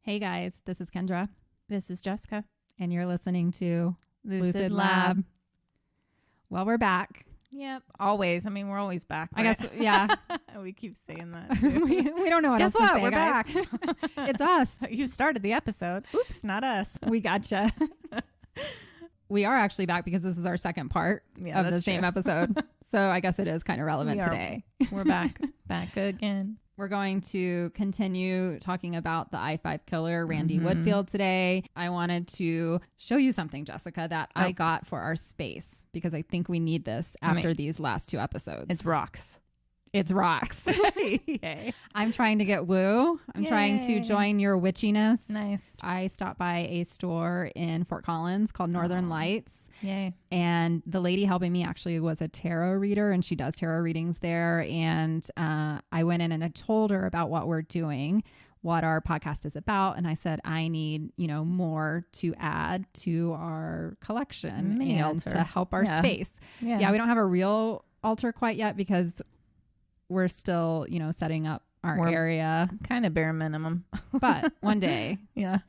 Hey guys, this is Kendra. This is Jessica. And you're listening to Lucid Lab. Well, we're back. Yep. Always. I mean, we're always back. I right? guess, yeah. We keep saying that. Too. we don't know what Guess else what? to say, We're guys. back. It's us. You started the episode. Oops, not us. We gotcha. We are actually back because this is our second part of the same episode. So I guess it is kind of relevant today. We're back. Back again. We're going to continue talking about the I-5 killer, Randy Woodfield, today. I wanted to show you something, Jessica, that I got for our space because I think we need this after these last two episodes. It's rocks. It's rocks. Yay. I'm trying to get woo. I'm trying to join your witchiness. Nice. I stopped by a store in Fort Collins called Northern Lights. Yay. And the lady helping me actually was a tarot reader, and she does tarot readings there. And I went in and I told her about what we're doing, what our podcast is about. And I said, I need, more to add to our collection Mini and altar. to help our space. Yeah, we don't have a real altar quite yet because we're still, setting up our area. Kind of bare minimum. But one day. Yeah.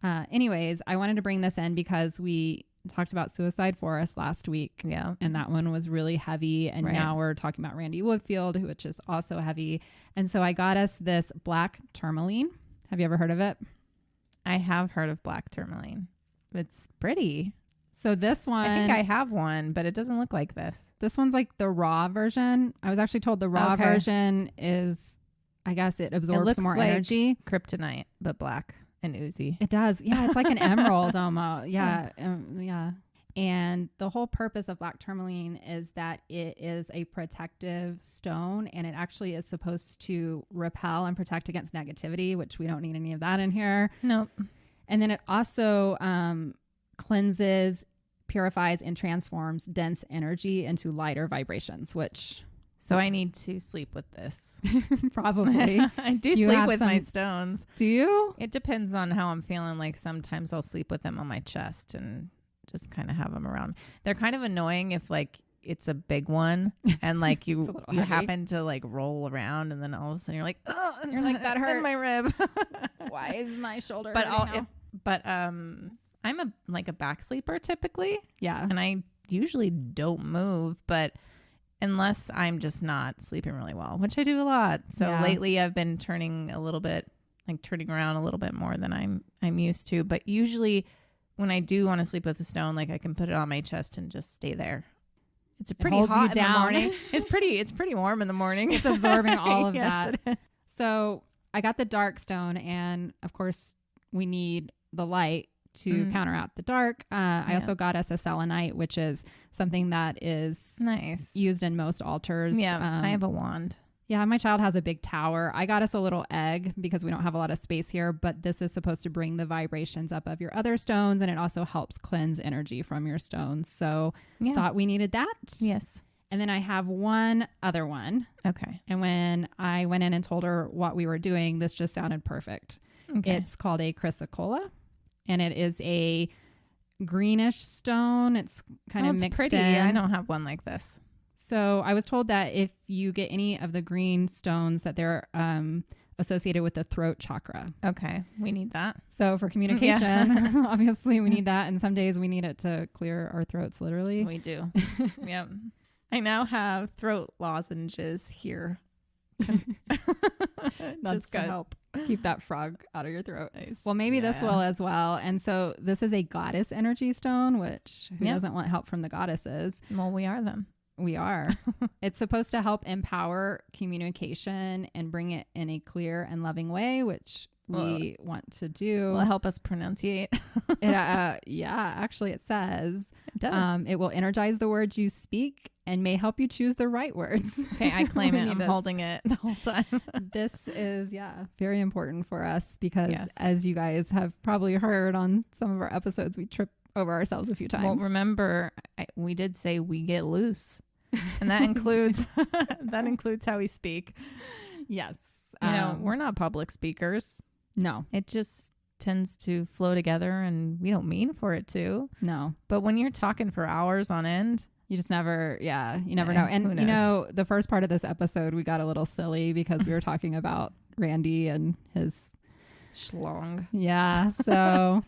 Anyways, I wanted to bring this in because we talked about Suicide Forest last week. Yeah. And that one was really heavy. And now we're talking about Randy Woodfield, which is also heavy. And so I got us this black tourmaline. Have you ever heard of it? I have heard of black tourmaline. It's pretty. So this one, I think I have one, but it doesn't look like this. This one's like the raw version. I was actually told the raw version is, I guess it absorbs more energy. Kryptonite, but black and oozy. It does. Yeah. It's like an emerald almost. Yeah. Yeah. And the whole purpose of black tourmaline is that it is a protective stone, and it actually is supposed to repel and protect against negativity, which we don't need any of that in here. Nope. And then it also cleanses, purifies, and transforms dense energy into lighter vibrations, which... So I need to sleep with this. Probably. I do sleep with my stones. Do you? It depends on how I'm feeling. Like sometimes I'll sleep with them on my chest and just kind of have them around. They're kind of annoying if like it's a big one and like you happen to like roll around and then all of a sudden you're like, oh, you're like, that hurts. my rib. Why is my shoulder hurting now? I'm a back sleeper typically. Yeah. And I usually don't move, but unless I'm just not sleeping really well, which I do a lot. So lately I've been turning around a little bit more than I'm used to. But usually when I do want to sleep with a stone, like I can put it on my chest and just stay there. It's pretty hot in the morning. It's pretty warm in the morning. It's absorbing all of yes, that. So I got the dark stone, and of course we need the light to counteract the dark. I also got us a selenite, which is something that is nice used in most altars. Yeah, I have a wand. Yeah, my child has a big tower. I got us a little egg because we don't have a lot of space here, but this is supposed to bring the vibrations up of your other stones, and it also helps cleanse energy from your stones. So thought we needed that. Yes. And then I have one other one. Okay. And when I went in and told her what we were doing, this just sounded perfect. Okay. It's called a chrysocolla, and it is a greenish stone. It's kind of mixed pretty. in. I don't have one like this. So I was told that if you get any of the green stones, that they're associated with the throat chakra. Okay. We need that. So for communication, obviously we need that. And some days we need it to clear our throats, literally. We do. Yep. I now have throat lozenges here. That's good. To help. Keep that frog out of your throat. Nice. Well, maybe this will as well. And so this is a goddess energy stone, which who doesn't want help from the goddesses? Well, we are them. We are. It's supposed to help empower communication and bring it in a clear and loving way, which we want to do. Will help us pronunciate. Actually it says it does. It will energize the words you speak and may help you choose the right words. Okay, I claim it. I'm holding it the whole time. This is, very important for us because as you guys have probably heard on some of our episodes, we trip over ourselves a few times. Well, remember, we did say we get loose, and that includes how we speak. Yes. We're not public speakers. No. It just tends to flow together, and we don't mean for it to. No. But when you're talking for hours on end, you just never, you never know. And, the first part of this episode, we got a little silly because we were talking about Randy and his Schlong. Yeah. So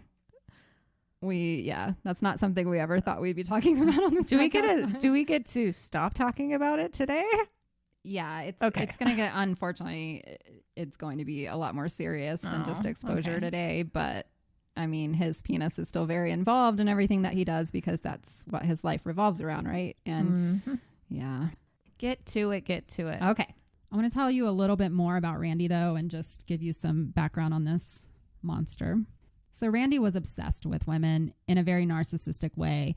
that's not something we ever thought we'd be talking about on this. Do we get to stop talking about it today? Yeah, it's going to get, unfortunately, it's going to be a lot more serious than just exposure today. But I mean, his penis is still very involved in everything that he does because that's what his life revolves around, right? And yeah. Get to it. Okay. I want to tell you a little bit more about Randy, though, and just give you some background on this monster. So Randy was obsessed with women in a very narcissistic way.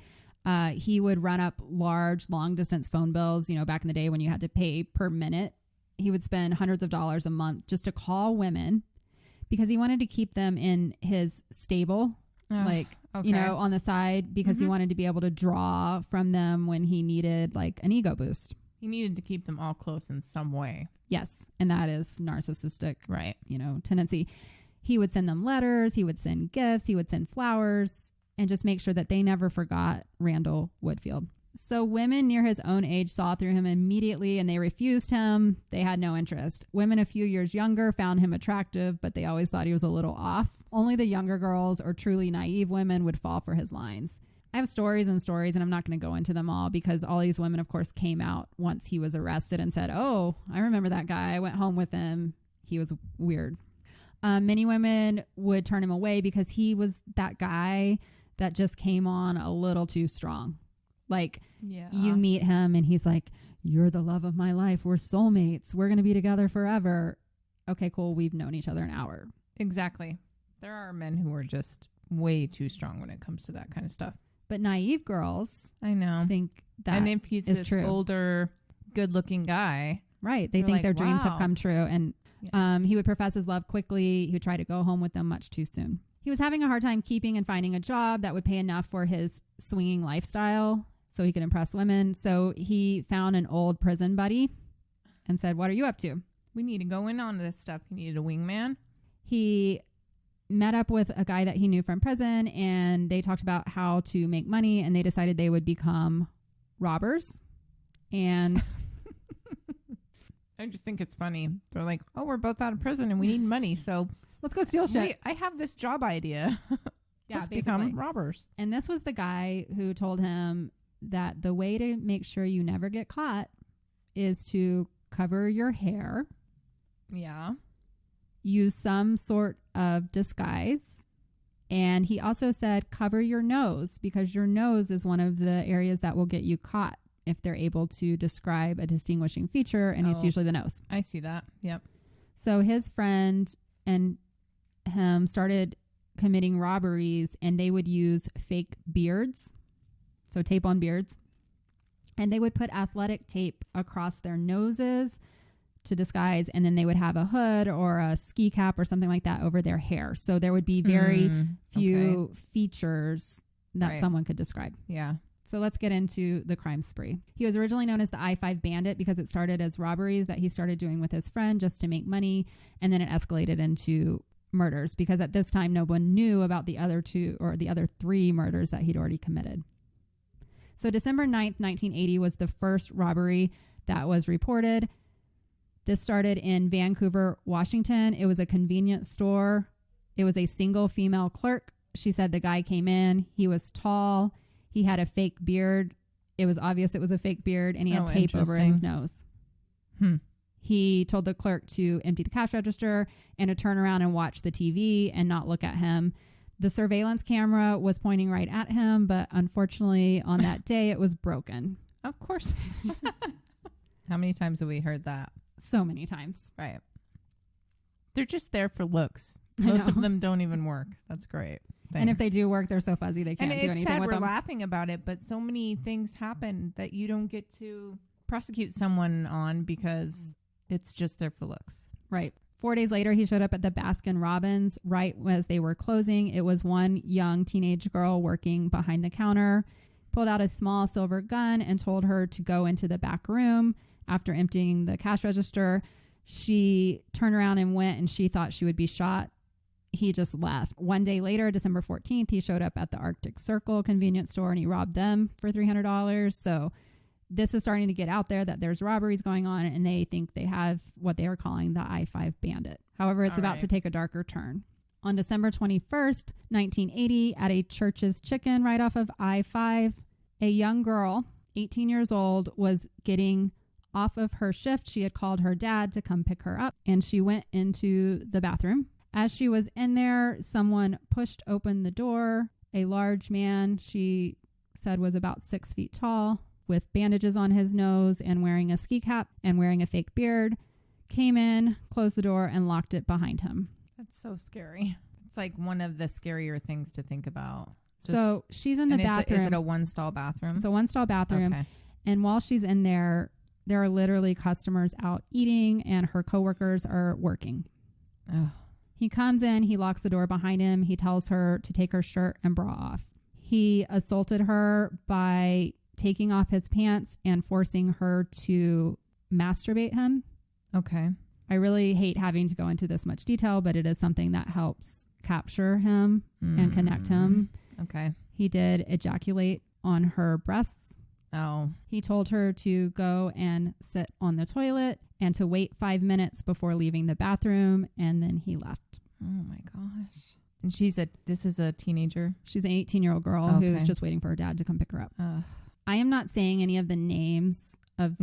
He would run up large, long-distance phone bills, back in the day when you had to pay per minute. He would spend hundreds of dollars a month just to call women because he wanted to keep them in his stable, on the side, because he wanted to be able to draw from them when he needed, like, an ego boost. He needed to keep them all close in some way. Yes, and that is narcissistic, right? Tendency. He would send them letters, he would send gifts, he would send flowers, and just make sure that they never forgot Randall Woodfield. So women near his own age saw through him immediately and they refused him. They had no interest. Women a few years younger found him attractive, but they always thought he was a little off. Only the younger girls or truly naive women would fall for his lines. I have stories and stories, and I'm not going to go into them all because all these women, of course, came out once he was arrested and said, "Oh, I remember that guy. I went home with him. He was weird." Many women would turn him away because he was that guy that just came on a little too strong. Like, you meet him and he's like, "You're the love of my life. We're soulmates. We're going to be together forever." Okay, cool. We've known each other an hour. Exactly. There are men who are just way too strong when it comes to that kind of stuff. But naive girls, I know, think that and if he's this true. Older, good-looking guy, right? They think like, their dreams have come true, and he would profess his love quickly. He would try to go home with them much too soon. He was having a hard time keeping and finding a job that would pay enough for his swinging lifestyle, so he could impress women. So he found an old prison buddy, and said, "What are you up to?" We need to go in on this stuff. He needed a wingman. He met up with a guy that he knew from prison, and they talked about how to make money, and they decided they would become robbers. And I just think it's funny. They're like, "Oh, we're both out of prison and we need money, so let's go steal shit. Wait, I have this job idea. Let's become robbers." And this was the guy who told him that the way to make sure you never get caught is to cover your hair. Yeah. Use some sort of disguise. And he also said cover your nose, because your nose is one of the areas that will get you caught if they're able to describe a distinguishing feature, and it's usually the nose. I see that. Yep. So his friend and him started committing robberies, and they would use fake beards, so tape on beards, and they would put athletic tape across their noses to disguise, and then they would have a hood or a ski cap or something like that over their hair. So there would be very few features that someone could describe. Yeah. So let's get into the crime spree. He was originally known as the I-5 bandit because it started as robberies that he started doing with his friend just to make money, and then it escalated into murders because at this time no one knew about the other two or the other three murders that he'd already committed. So December 9th, 1980 was the first robbery that was reported. This started in Vancouver, Washington. It was a convenience store. It was a single female clerk. She said the guy came in. He was tall. He had a fake beard. It was obvious it was a fake beard, and he had tape over his nose. He told the clerk to empty the cash register and to turn around and watch the TV and not look at him. The surveillance camera was pointing right at him, but unfortunately on that day it was broken. Of course. How many times have we heard that? So many times. Right. They're just there for looks. Most of them don't even work. That's great. Thanks. And if they do work, they're so fuzzy they can't do anything with them. And it's sad we're laughing about it, but so many things happen that you don't get to prosecute someone on because it's just there for looks. Right. 4 days later, he showed up at the Baskin Robbins right as they were closing. It was one young teenage girl working behind the counter, pulled out a small silver gun and told her to go into the back room. After emptying the cash register, she turned around and went, and she thought she would be shot. He just left. 1 day later, December 14th, he showed up at the Arctic Circle convenience store and he robbed them for $300. So this is starting to get out there that there's robberies going on, and they think they have what they are calling the I-5 bandit. However, it's about to take a darker turn. On December 21st, 1980, at a Church's Chicken right off of I-5, a young girl, 18 years old, was getting off of her shift. She had called her dad to come pick her up, and she went into the bathroom. As she was in there, someone pushed open the door. A large man, she said was about 6 feet tall, with bandages on his nose and wearing a ski cap and wearing a fake beard, came in, closed the door, and locked it behind him. That's so scary. It's like one of the scarier things to think about. So she's in the bathroom. Is it a one-stall bathroom? It's a one-stall bathroom. Okay. And while she's in there are literally customers out eating and her coworkers are working. Oh. He comes in, he locks the door behind him. He tells her to take her shirt and bra off. He assaulted her by taking off his pants and forcing her to masturbate him. Okay. I really hate having to go into this much detail, but it is something that helps capture him and connect him. Okay. He did ejaculate on her breasts. Oh. He told her to go and sit on the toilet and to wait 5 minutes before leaving the bathroom, and then he left. Oh my gosh. And this is a teenager? She's an 18-year-old girl who's just waiting for her dad to come pick her up. I am not saying any of the names of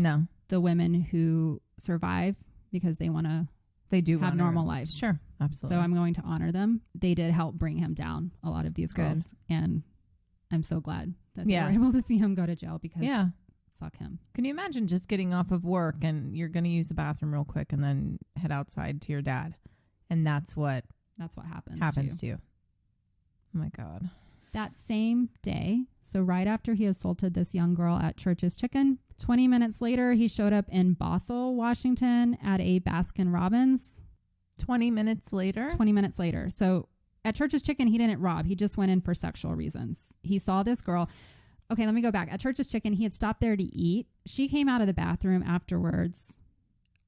the women who survive because they want to have normal lives. Sure, absolutely. So I'm going to honor them. They did help bring him down, a lot of these girls. And I'm so glad that they were able to see him go to jail because fuck him. Can you imagine just getting off of work and you're going to use the bathroom real quick and then head outside to your dad? And that's what happens to you. Oh my God. That same day, so right after he assaulted this young girl at Church's Chicken, 20 minutes later, he showed up in Bothell, Washington at a Baskin Robbins. 20 minutes later? 20 minutes later. So at Church's Chicken, he didn't rob. He just went in for sexual reasons. He saw this girl. Okay, let me go back. At Church's Chicken, he had stopped there to eat. She came out of the bathroom afterwards,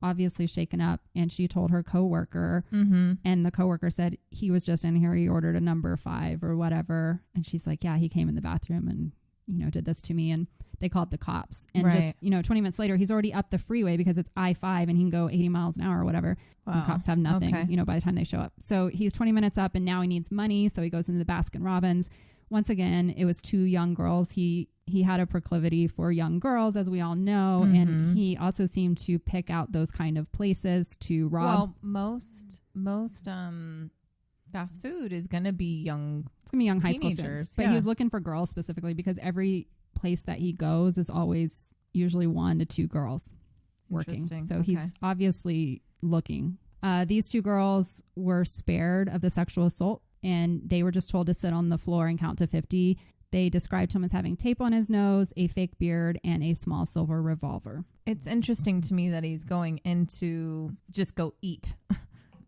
obviously shaken up, and she told her coworker, and the coworker said, he was just in here. He ordered a number 5 or whatever. And she's like, yeah, he came in the bathroom and, did this to me. And they called the cops. And just, 20 minutes later, he's already up the freeway because it's I-5 and he can go 80 miles an hour or whatever. Wow. And cops have nothing, by the time they show up. So he's 20 minutes up and now he needs money. So he goes into the Baskin Robbins. Once again, it was 2 young girls. He had a proclivity for young girls, as we all know, and he also seemed to pick out those kind of places to rob. Well, most fast food is going to be young. It's going to be young high school students, but he was looking for girls specifically because every place that he goes is always usually 1 to 2 girls working. So he's obviously looking. These 2 girls were spared of the sexual assault, and they were just told to sit on the floor and count to 50. They described him as having tape on his nose, a fake beard, and a small silver revolver. It's interesting to me that he's going into just go eat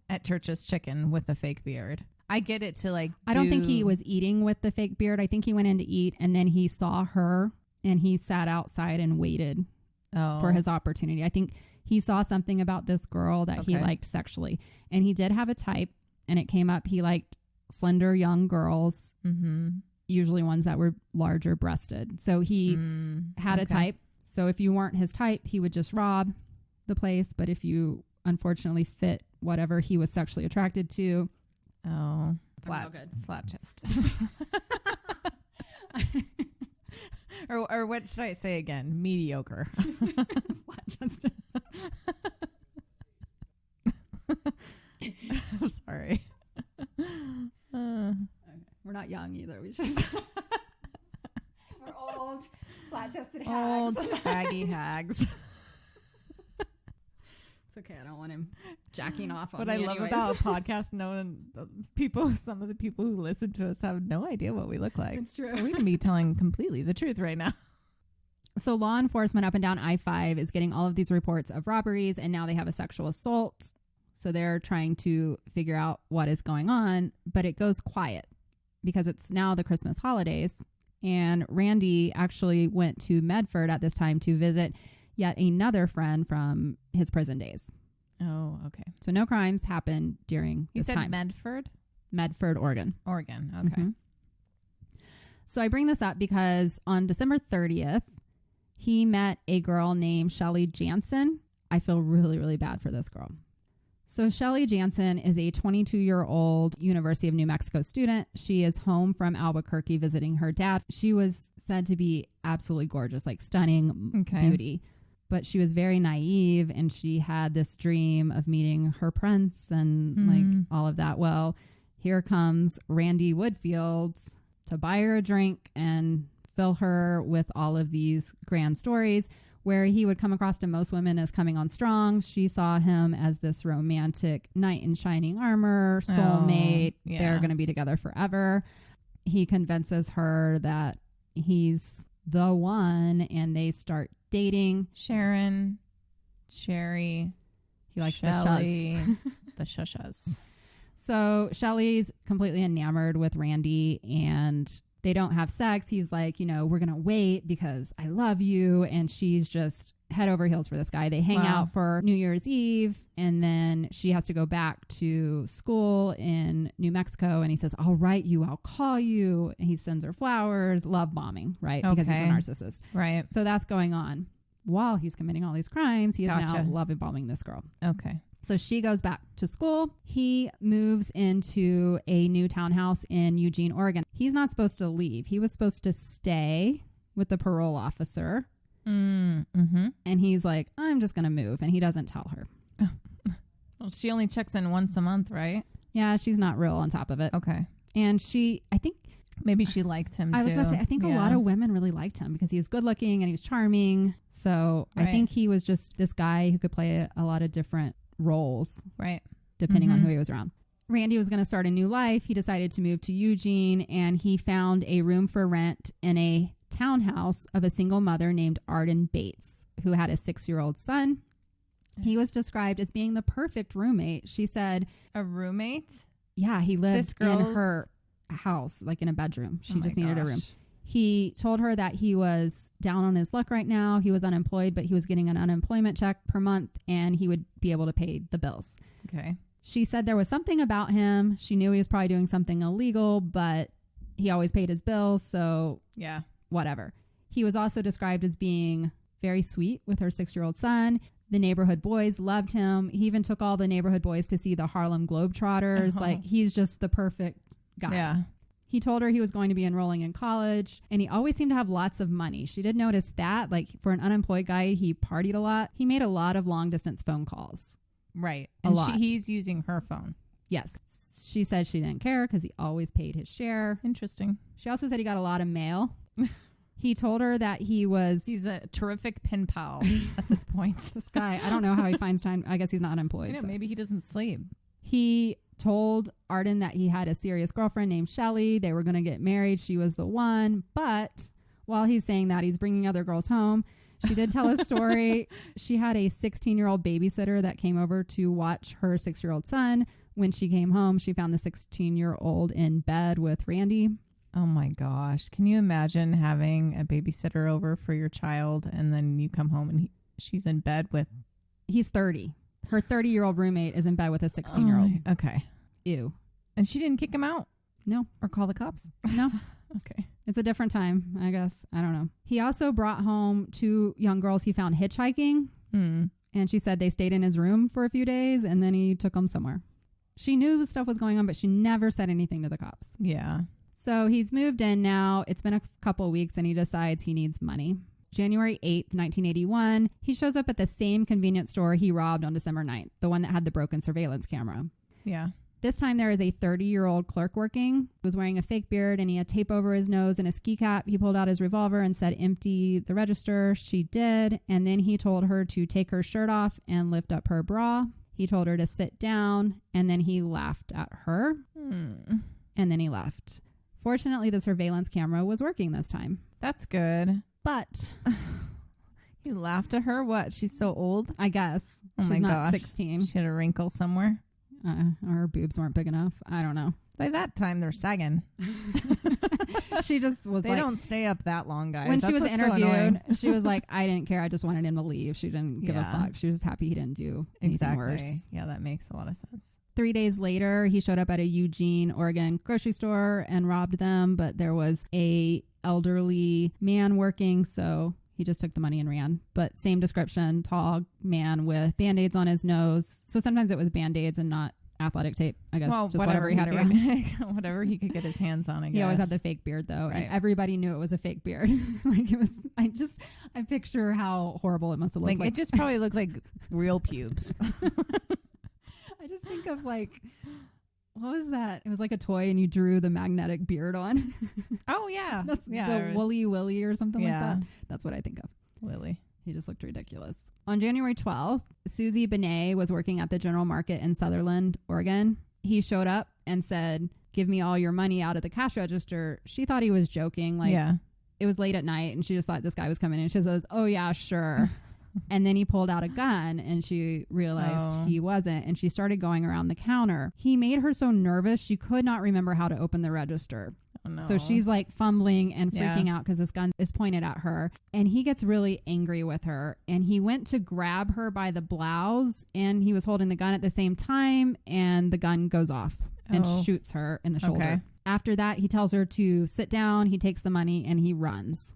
at Church's Chicken with a fake beard. I get it to I don't think he was eating with the fake beard. I think he went in to eat and then he saw her and he sat outside and waited for his opportunity. I think he saw something about this girl that he liked sexually. And he did have a type, and it came up. He liked slender young girls. Usually ones that were larger breasted. So he had a type. So if you weren't his type, he would just rob the place. But if you unfortunately fit whatever he was sexually attracted to. Oh, flat chest. or what should I say again? Mediocre. Flat chest. I'm sorry. We're not young either. We just we're old, flat-chested hags. Old, saggy hags. It's okay. I don't want him jacking off on what me. What I love about a podcast, knowing some of the people who listen to us have no idea what we look like. It's true. So we can be telling completely the truth right now. So law enforcement up and down I-5 is getting all of these reports of robberies, and now they have a sexual assault. So they're trying to figure out what is going on, but it goes quiet because it's now the Christmas holidays. And Randy actually went to Medford at this time to visit yet another friend from his prison days. Oh, okay. So no crimes happened during this time. You said Medford? Medford, Oregon. Oregon, okay. So I bring this up because on December 30th, he met a girl named Shelly Jansen. I feel really, really bad for this girl. So Shelly Jansen is a 22-year-old University of New Mexico student. She is home from Albuquerque visiting her dad. She was said to be absolutely gorgeous, like stunning beauty. But she was very naive, and she had this dream of meeting her prince and like all of that. Well, here comes Randy Woodfield to buy her a drink and fill her with all of these grand stories, where he would come across to most women as coming on strong. She saw him as this romantic knight in shining armor, soulmate. They're going to be together forever. He convinces her that he's the one, and they start dating. Sharon, Sherry. He likes Shelley, the shus. the shushas. So Shelly's completely enamored with Randy, and they don't have sex. He's like, we're going to wait because I love you. And she's just head over heels for this guy. They hang out for New Year's Eve, and then she has to go back to school in New Mexico. And he says, I'll write you, I'll call you. And he sends her flowers, love bombing, right? Because he's a narcissist. Right. So that's going on. While he's committing all these crimes, he is now love and bombing this girl. Okay. So she goes back to school. He moves into a new townhouse in Eugene, Oregon. He's not supposed to leave. He was supposed to stay with the parole officer. Mm-hmm. And he's like, I'm just going to move. And he doesn't tell her. Well, she only checks in once a month, right? Yeah, she's not real on top of it. Okay. And I think... Maybe she liked him, I was going to say, I think a lot of women really liked him because he was good looking and he was charming. So I think he was just this guy who could play a lot of different roles. Right. Depending on who he was around. Randy was going to start a new life. He decided to move to Eugene, and he found a room for rent in a townhouse of a single mother named Arden Bates, who had a 6-year-old son. He was described as being the perfect roommate. She said... A roommate? Yeah, he lived in her house, like in a bedroom. She just needed a room. He told her that he was down on his luck right now. He was unemployed, but he was getting an unemployment check per month, and he would be able to pay the bills. Okay. She said there was something about him. She knew he was probably doing something illegal, but he always paid his bills, so whatever. He was also described as being very sweet with her 6-year-old son. The neighborhood boys loved him. He even took all the neighborhood boys to see the Harlem Globetrotters. Like, he's just the perfect guy. Yeah. He told her he was going to be enrolling in college, and he always seemed to have lots of money. She did notice that, like, for an unemployed guy, he partied a lot. He made a lot of long-distance phone calls. Right. And he's using her phone. Yes. She said she didn't care because he always paid his share. Interesting. She also said he got a lot of mail. He told her that he's a terrific pen pal at this point. This guy, I don't know how he finds time. I guess he's not unemployed. Maybe he doesn't sleep. He told Arden that he had a serious girlfriend named Shelly. They were going to get married. She was the one. But while he's saying that, he's bringing other girls home. She did tell a story. She had a 16-year-old babysitter that came over to watch her 6-year-old son. When she came home, she found the 16-year-old in bed with Randy. Oh my gosh. Can you imagine having a babysitter over for your child, and then you come home and she's in bed with... He's 30. Her 30-year-old roommate is in bed with a 16-year-old. Okay. Ew. And she didn't kick him out? No. Or call the cops? No. Okay. It's a different time, I guess. I don't know. He also brought home 2 young girls he found hitchhiking. And she said they stayed in his room for a few days, and then he took them somewhere. She knew stuff was going on, but she never said anything to the cops. Yeah. So he's moved in now. It's been a couple of weeks, and he decides he needs money. January 8th, 1981, he shows up at the same convenience store he robbed on December 9th, the one that had the broken surveillance camera. Yeah. This time there is a 30-year-old clerk working. He was wearing a fake beard, and he had tape over his nose and a ski cap. He pulled out his revolver and said, empty the register. She did. And then he told her to take her shirt off and lift up her bra. He told her to sit down, and then he laughed at her. And then he left. Fortunately, the surveillance camera was working this time. That's good. But he laughed at her? What? She's so old? I guess. Oh She's my not gosh. 16. She had a wrinkle somewhere. Or her boobs weren't big enough. I don't know. By that time, they're sagging. She just was they like... They don't stay up that long, guys. When That's she was interviewed, so she was like, I didn't care. I just wanted him to leave. She didn't give a fuck. She was just happy he didn't do anything worse. Yeah, that makes a lot of sense. 3 days later, he showed up at a Eugene, Oregon grocery store and robbed them, but there was a elderly man working, so He just took the money and ran. But same description, tall man with Band-Aids on his nose. So sometimes it was Band-Aids and not athletic tape, I guess. Well, just whatever he had around. Whatever he could get his hands on, I guess. He always had the fake beard, though. Right. And everybody knew it was a fake beard. Like, it was, I picture how horrible it must have looked like. It just probably looked like real pubes. I just think of like, what was that? It was like a toy and you drew the magnetic beard on. Oh, yeah. That's the Woolly Willy or something like that. That's what I think of. Willy. He just looked ridiculous. On January 12th, Susie Benet was working at the General Market in Sutherland, Oregon. He showed up and said, "Give me all your money out of the cash register." She thought he was joking. Like, it was late at night and she just thought this guy was coming in. She says, "Oh, yeah, sure." And then he pulled out a gun and she realized he wasn't. And she started going around the counter. He made her so nervous she could not remember how to open the register. Oh, no. So she's like fumbling and freaking out because this gun is pointed at her. And he gets really angry with her. And he went to grab her by the blouse and he was holding the gun at the same time. And the gun goes off and shoots her in the shoulder. Okay. After that, he tells her to sit down. He takes the money and he runs.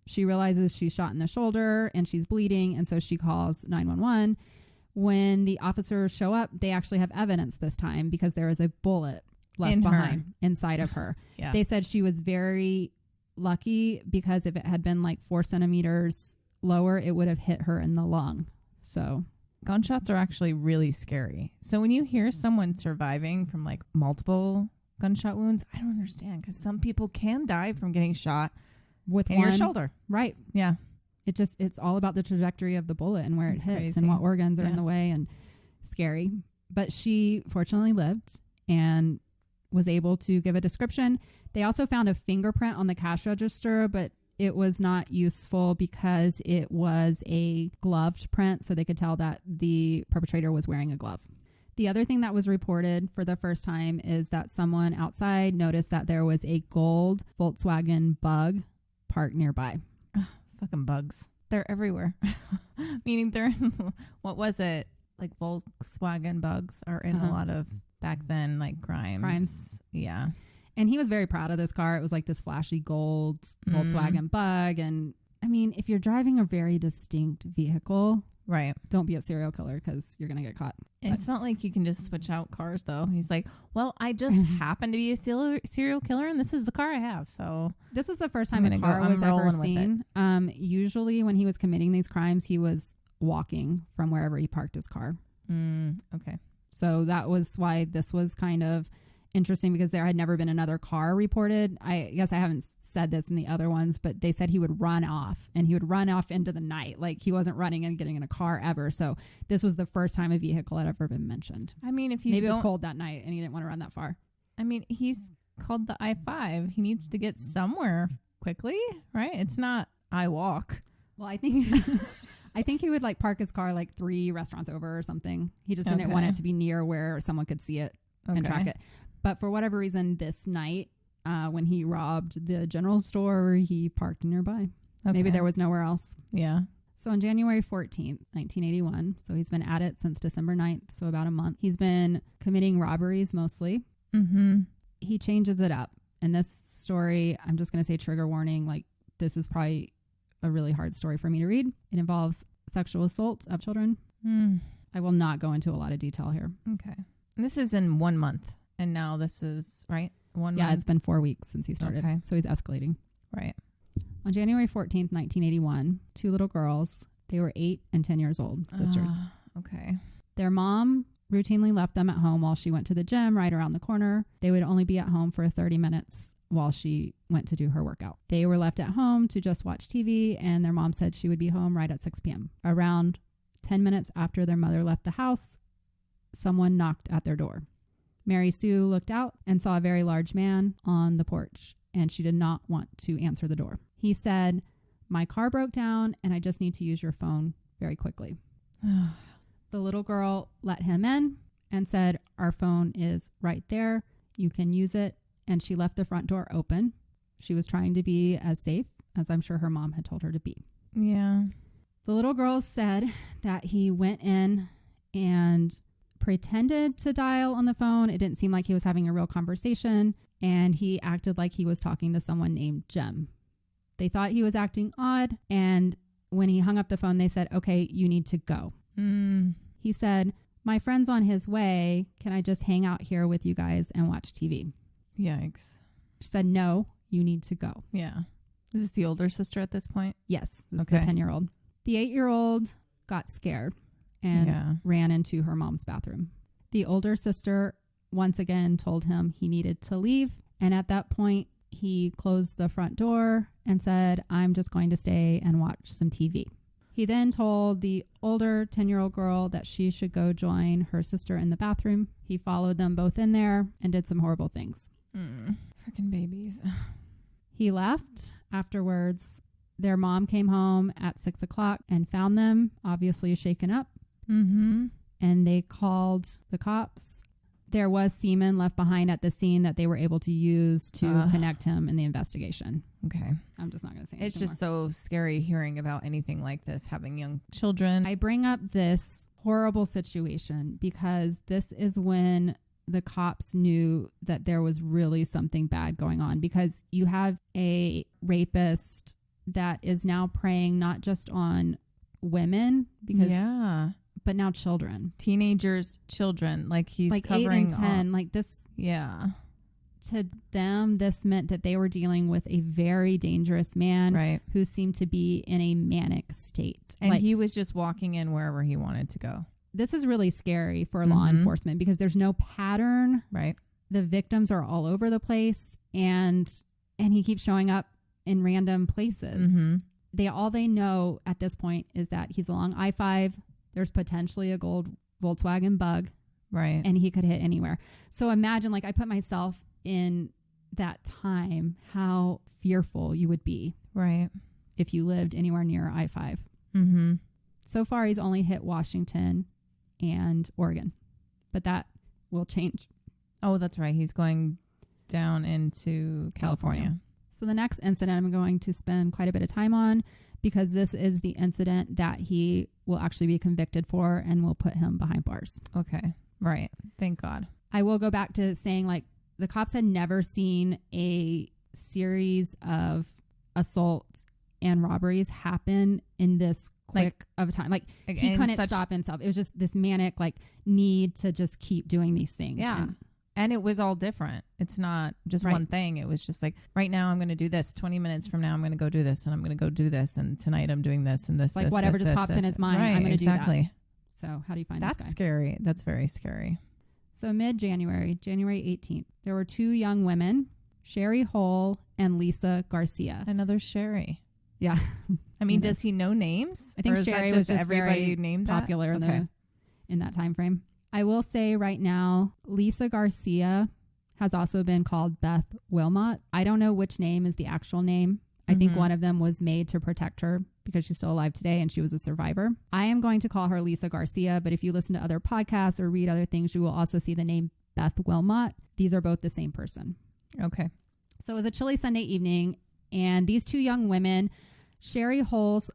She realizes she's shot in the shoulder and she's bleeding. And so she calls 911. When the officers show up, they actually have evidence this time because there is a bullet left behind inside of her. They said she was very lucky because if it had been like 4 centimeters lower, it would have hit her in the lung. So gunshots are actually really scary. So when you hear someone surviving from like multiple gunshot wounds, I don't understand because some people can die from getting shot with in your shoulder. Right. Yeah. It's all about the trajectory of the bullet and where it hits crazy. and what organs are in the way, and scary. But she fortunately lived and was able to give a description. They also found a fingerprint on the cash register, but it was not useful because it was a gloved print, so they could tell that the perpetrator was wearing a glove. The other thing that was reported for the first time is that someone outside noticed that there was a gold Volkswagen Bug parked nearby. Fucking bugs. They're everywhere. Meaning they're, what was it? Like Volkswagen bugs are in a lot of back then, like crimes. Yeah. And he was very proud of this car. It was like this flashy gold Volkswagen Bug. And I mean, if you're driving a very distinct vehicle, right, don't be a serial killer because you're going to get caught. It's not like you can just switch out cars, though. He's like, well, I just happen to be a serial killer, and this is the car I have. So this was the first time a car was ever seen. Usually when he was committing these crimes, he was walking from wherever he parked his car. Okay. So that was why this was kind of interesting because there had never been another car reported. I guess I haven't said this in the other ones, but they said he would run off and he would run off into the night. Like he wasn't running and getting in a car ever. So this was the first time a vehicle had ever been mentioned. I mean, if he's maybe it was cold that night and he didn't want to run that far. I mean, he's called the I-5. He needs to get somewhere quickly, right? It's not I walk. Well, I think he would like park his car like 3 restaurants over or something. He just didn't want it to be near where someone could see it and track it. But for whatever reason, this night, when he robbed the general store, he parked nearby. Okay. Maybe there was nowhere else. Yeah. So on January 14th, 1981, so he's been at it since December 9th, so about a month. He's been committing robberies mostly. Mm-hmm. He changes it up. And this story, I'm just going to say trigger warning, like this is probably a really hard story for me to read. It involves sexual assault of children. I will not go into a lot of detail here. Okay. And this is in 1 month. And now this is, right? 1 month? Yeah, it's been 4 weeks since he started. Okay. So he's escalating. Right. On January 14th, 1981, 2 little girls, they were 8 and 10 years old, sisters. Okay. Their mom routinely left them at home while she went to the gym right around the corner. They would only be at home for 30 minutes while she went to do her workout. They were left at home to just watch TV, and their mom said she would be home right at 6 p.m. Around 10 minutes after their mother left the house, someone knocked at their door. Mary Sue looked out and saw a very large man on the porch, and she did not want to answer the door. He said, "My car broke down, and I just need to use your phone very quickly." The little girl let him in and said, "Our phone is right there. You can use it." And she left the front door open. She was trying to be as safe as I'm sure her mom had told her to be. Yeah. The little girl said that he went in and pretended to dial on the phone. It didn't seem like he was having a real conversation. And he acted like he was talking to someone named Jim. They thought he was acting odd. And when he hung up the phone, they said, okay, you need to go. He said, my friend's on his way. Can I just hang out here with you guys and watch TV? Yikes. She said, no, you need to go. Yeah. Is this the older sister at this point? Yes. This is the 10-year-old. The 8-year-old got scared and ran into her mom's bathroom. The older sister once again told him he needed to leave. And at that point, he closed the front door and said, I'm just going to stay and watch some TV. He then told the older 10-year-old girl that she should go join her sister in the bathroom. He followed them both in there and did some horrible things. Freaking babies. He left. Afterwards, their mom came home at 6 o'clock and found them, obviously shaken up. And they called the cops. There was semen left behind at the scene that they were able to use to connect him in the investigation. Okay. I'm just not going to say anything It's just more. so scary hearing about anything like this, having young children. I bring up this horrible situation because this is when the cops knew that there was really something bad going on, because you have a rapist that is now preying not just on women, because but now children, teenagers, children, like he's like covering 8 and 10, like this. Yeah. To them, this meant that they were dealing with a very dangerous man who seemed to be in a manic state. And he was just walking in wherever he wanted to go. This is really scary for law enforcement because there's no pattern. Right. The victims are all over the place, and he keeps showing up in random places. All they know at this point is that he's along I-5. There's potentially a gold Volkswagen Bug. Right. And he could hit anywhere. So imagine, like, I put myself in that time, how fearful you would be. Right. If you lived anywhere near I-5. So far, he's only hit Washington and Oregon, but that will change. Oh, that's right. He's going down into California. So the next incident I'm going to spend quite a bit of time on, because this is the incident that he will actually be convicted for and will put him behind bars. Okay. Right. Thank God. I will go back to saying, like, the cops had never seen a series of assaults and robberies happen in this quick of a time. Like, he couldn't stop himself. It was just this manic, like, need to just keep doing these things. Yeah. And it was all different. It's not just one thing. It was just like, right now I'm going to do this. 20 minutes from now I'm going to go do this, and I'm going to go do this. And tonight I'm doing this and this. Like, this, whatever this, just this, pops this. in his mind, I'm going to do that. So how do you find this guy? That's scary. That's very scary. So mid-January, January 18th, there were 2 young women, Sherry Hull and Lisa Garcia. Another Sherry. Yeah. I mean, does he know names? I think Sherry was just everybody very named popular in that time frame. I will say right now, Lisa Garcia has also been called Beth Wilmot. I don't know which name is the actual name. I think one of them was made to protect her because she's still alive today and she was a survivor. I am going to call her Lisa Garcia, but if you listen to other podcasts or read other things, you will also see the name Beth Wilmot. These are both the same person. Okay. So it was a chilly Sunday evening, and these 2 young women, Sherry Hull's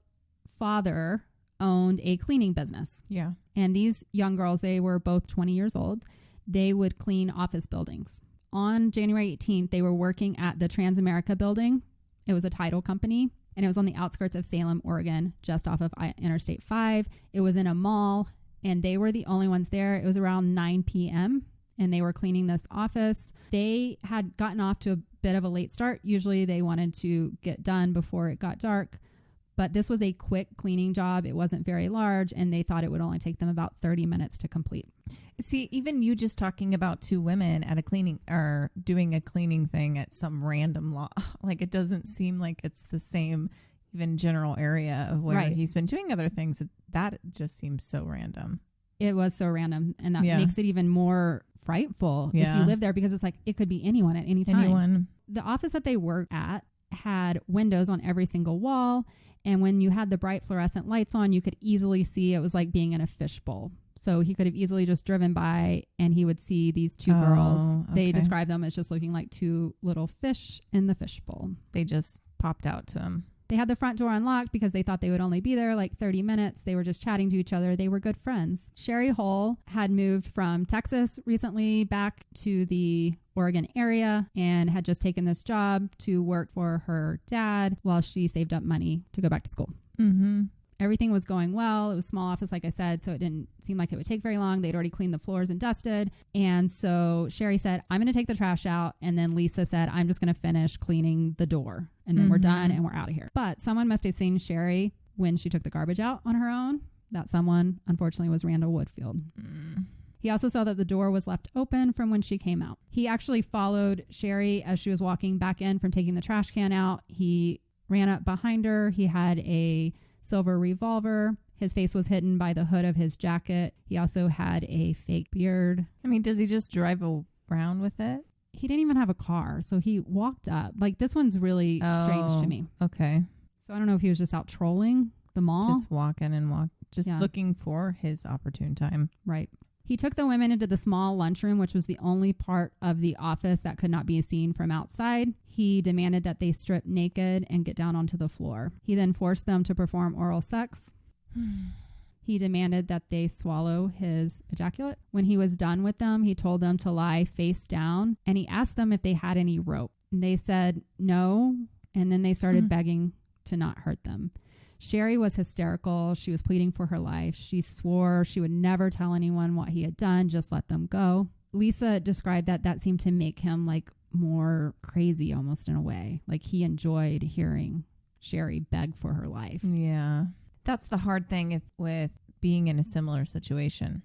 father owned a cleaning business. Yeah. And these young girls, they were both 20 years old. They would clean office buildings. On January 18th, they were working at the Transamerica building. It was a title company, and it was on the outskirts of Salem, Oregon, just off of Interstate 5. It was in a mall, and they were the only ones there. It was around 9 p.m., and they were cleaning this office. They had gotten off to a bit of a late start. Usually they wanted to get done before it got dark, but this was a quick cleaning job. It wasn't very large, and they thought it would only take them about 30 minutes to complete. See, even you just talking about 2 women at a cleaning or doing a cleaning thing at some random law, like, it doesn't seem like it's the same even general area of where he's been doing other things. That just seems so random. It was so random, and that makes it even more frightful if you live there, because it's like it could be anyone at any time. The office that they worked at had windows on every single wall, and when you had the bright fluorescent lights on, you could easily see it was like being in a fishbowl. So he could have easily just driven by and he would see these 2 girls. Okay. They described them as just looking like 2 little fish in the fishbowl. They just popped out to him. They had the front door unlocked because they thought they would only be there like 30 minutes. They were just chatting to each other. They were good friends. Sherry Hull had moved from Texas recently back to the Oregon area and had just taken this job to work for her dad while she saved up money to go back to school. Mm-hmm. Everything was going well. It was a small office, like I said, so it didn't seem like it would take very long. They'd already cleaned the floors and dusted. And so Sherry said, I'm going to take the trash out. And then Lisa said, I'm just going to finish cleaning the door. And then we're done and we're out of here. But someone must have seen Sherry when she took the garbage out on her own. That someone, unfortunately, was Randy Woodfield. He also saw that the door was left open from when she came out. He actually followed Sherry as she was walking back in from taking the trash can out. He ran up behind her. He had a silver revolver. His face was hidden by the hood of his jacket. He also had a fake beard. I mean, does he just drive around with it? He didn't even have a car, so he walked up. Like, this one's really strange to me. Okay. So I don't know if he was just out trolling the mall. Just looking for his opportune time. Right. He took the women into the small lunchroom, which was the only part of the office that could not be seen from outside. He demanded that they strip naked and get down onto the floor. He then forced them to perform oral sex. He demanded that they swallow his ejaculate. When he was done with them, he told them to lie face down, and he asked them if they had any rope. And they said no, and then they started begging to not hurt them. Sherry was hysterical. She was pleading for her life. She swore she would never tell anyone what he had done, just let them go. Lisa described that seemed to make him like more crazy almost in a way. Like he enjoyed hearing Sherry beg for her life. Yeah. That's the hard thing with being in a similar situation.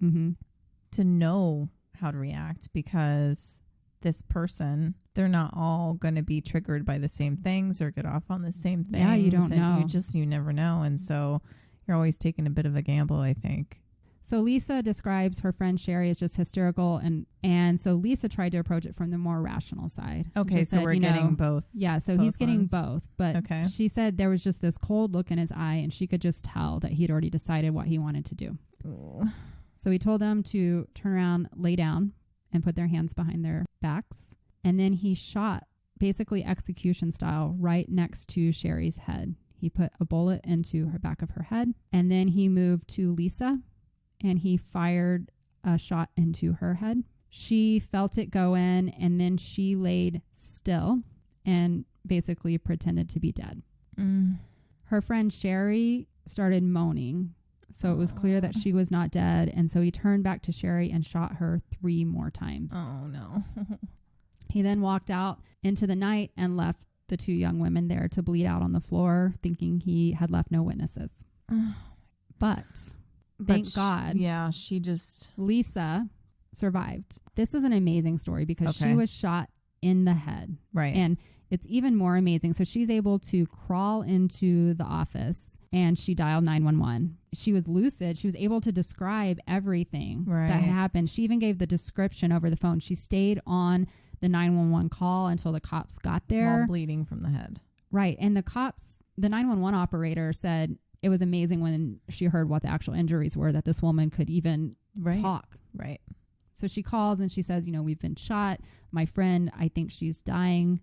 To know how to react, because this person, they're not all going to be triggered by the same things or get off on the same things. Yeah, you don't know. You never know. And so you're always taking a bit of a gamble, I think. So Lisa describes her friend Sherry as just hysterical. And so Lisa tried to approach it from the more rational side. Okay, so we're getting both. Yeah, so he's getting both. But she said there was just this cold look in his eye, and she could just tell that he'd already decided what he wanted to do. Ooh. So he told them to turn around, lay down, and put their hands behind their backs. And then he shot, basically execution style, right next to Sherry's head. He put a bullet into her back of her head. And then he moved to Lisa, and he fired a shot into her head. She felt it go in, and then she laid still and basically pretended to be dead. Her friend Sherry started moaning. So it was clear that she was not dead. And so he turned back to Sherry and shot her 3 more times. Oh, no. He then walked out into the night and left the 2 young women there to bleed out on the floor, thinking he had left no witnesses. But thank God. Yeah, Lisa survived. This is an amazing story because she was shot in the head. Right. And it's even more amazing. So she's able to crawl into the office and she dialed 911. She was lucid. She was able to describe everything that happened. She even gave the description over the phone. She stayed on the 911 call until the cops got there. While bleeding from the head. Right. And the 911 operator said it was amazing when she heard what the actual injuries were, that this woman could even talk. Right. So she calls and she says, we've been shot. My friend, I think she's dying.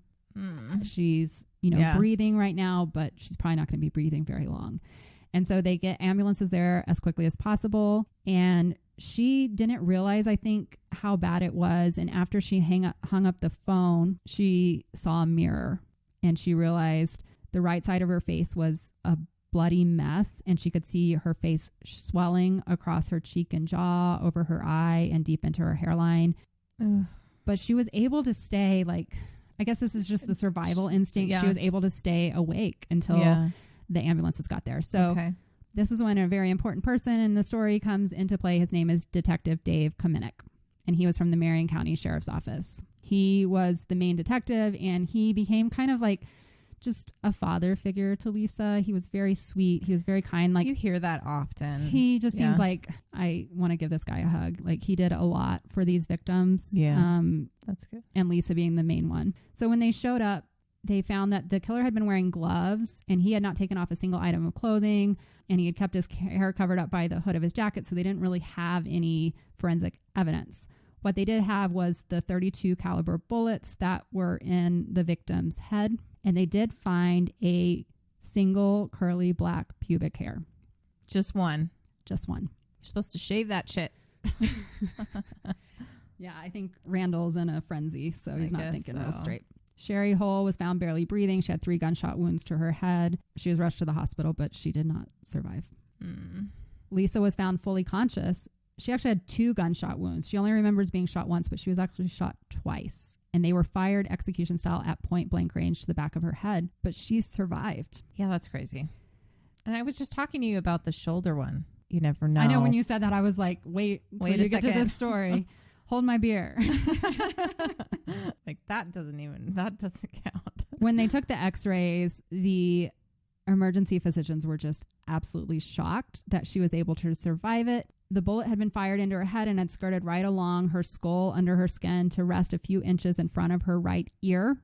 She's, breathing right now, but she's probably not going to be breathing very long. And so they get ambulances there as quickly as possible. And she didn't realize, I think, how bad it was. And after she hung up the phone, she saw a mirror and she realized the right side of her face was a bloody mess, and she could see her face swelling across her cheek and jaw, over her eye, and deep into her hairline. But she was able to stay, I guess this is just the survival instinct. She was able to stay awake until the ambulances got there. So this is when a very important person in the story comes into play. His name is Detective Dave Kamenik, and he was from the Marion County Sheriff's Office. He was the main detective, and he became kind of like just a father figure to Lisa. He was very sweet. He was very kind. You hear that often. He just seems like, I want to give this guy a hug. He did a lot for these victims. Yeah, that's good. And Lisa being the main one. So when they showed up, they found that the killer had been wearing gloves, and he had not taken off a single item of clothing, and he had kept his hair covered up by the hood of his jacket, so they didn't really have any forensic evidence. What they did have was the .32 caliber bullets that were in the victim's head. And they did find a single curly black pubic hair. Just one. Just one. You're supposed to shave that shit. Yeah, I think Randall's in a frenzy, so he's not thinking real so. straight. Sherry Hull was found barely breathing. She had 3 gunshot wounds to her head. She was rushed to the hospital, but she did not survive. Lisa was found fully conscious. She actually had 2 gunshot wounds. She only remembers being shot once, but she was actually shot twice. And they were fired execution style at point blank range to the back of her head, but she survived. Yeah, that's crazy. And I was just talking to you about the shoulder one. You never know. I know when you said that, I was like, wait till you get to this story. Hold my beer. Like that doesn't count. When they took the x-rays, the emergency physicians were just absolutely shocked that she was able to survive it. The bullet had been fired into her head and had skirted right along her skull under her skin to rest a few inches in front of her right ear.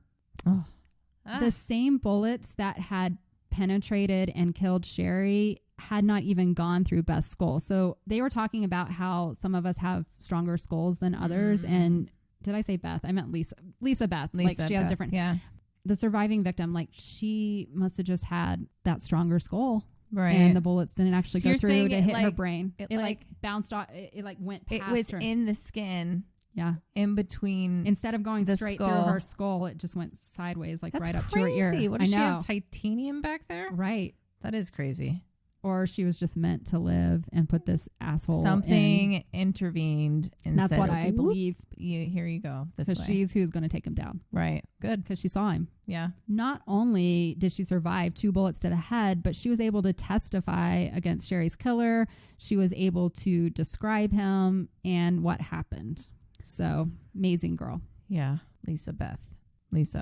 The same bullets that had penetrated and killed Sherry had not even gone through Beth's skull. So they were talking about how some of us have stronger skulls than others. And did I say Beth? I meant Lisa. Beth. Like she has different. Yeah. The surviving victim, like she must have just had that stronger skull. Right. And the bullets didn't actually go through to hit her brain. It like bounced off. It like went past her. It was in the skin. Yeah. In between. Instead of going straight through her skull, it just went sideways, like right up to her ear. What does she have? Titanium back there? Right. That is crazy. Or she was just meant to live and put this asshole Something intervened. And that's what I believe. Here you go. Because she's who's going to take him down. Right. Good. Because she saw him. Yeah. Not only did she survive 2 bullets to the head, but she was able to testify against Sherry's killer. She was able to describe him and what happened. So, amazing girl. Yeah. Lisa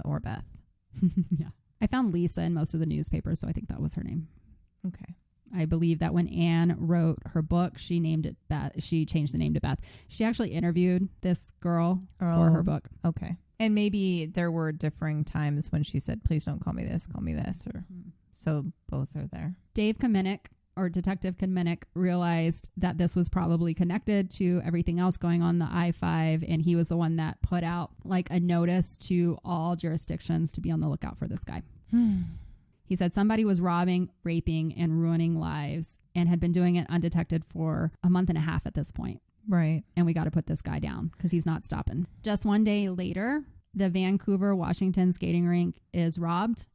or Beth. Yeah. I found Lisa in most of the newspapers, so I think that was her name. Okay. I believe that when Anne wrote her book, she named it Beth. She changed the name to Beth. She actually interviewed this girl for her book. Okay. And maybe there were differing times when she said, please don't call me this, or so both are there. Dave Kamenick, or Detective Kamenick, realized that this was probably connected to everything else going on the I-5, and he was the one that put out like a notice to all jurisdictions to be on the lookout for this guy. He said somebody was robbing, raping, and ruining lives and had been doing it undetected for a month and a half at this point. Right. And we got to put this guy down because he's not stopping. Just one day later, the Vancouver, Washington skating rink is robbed.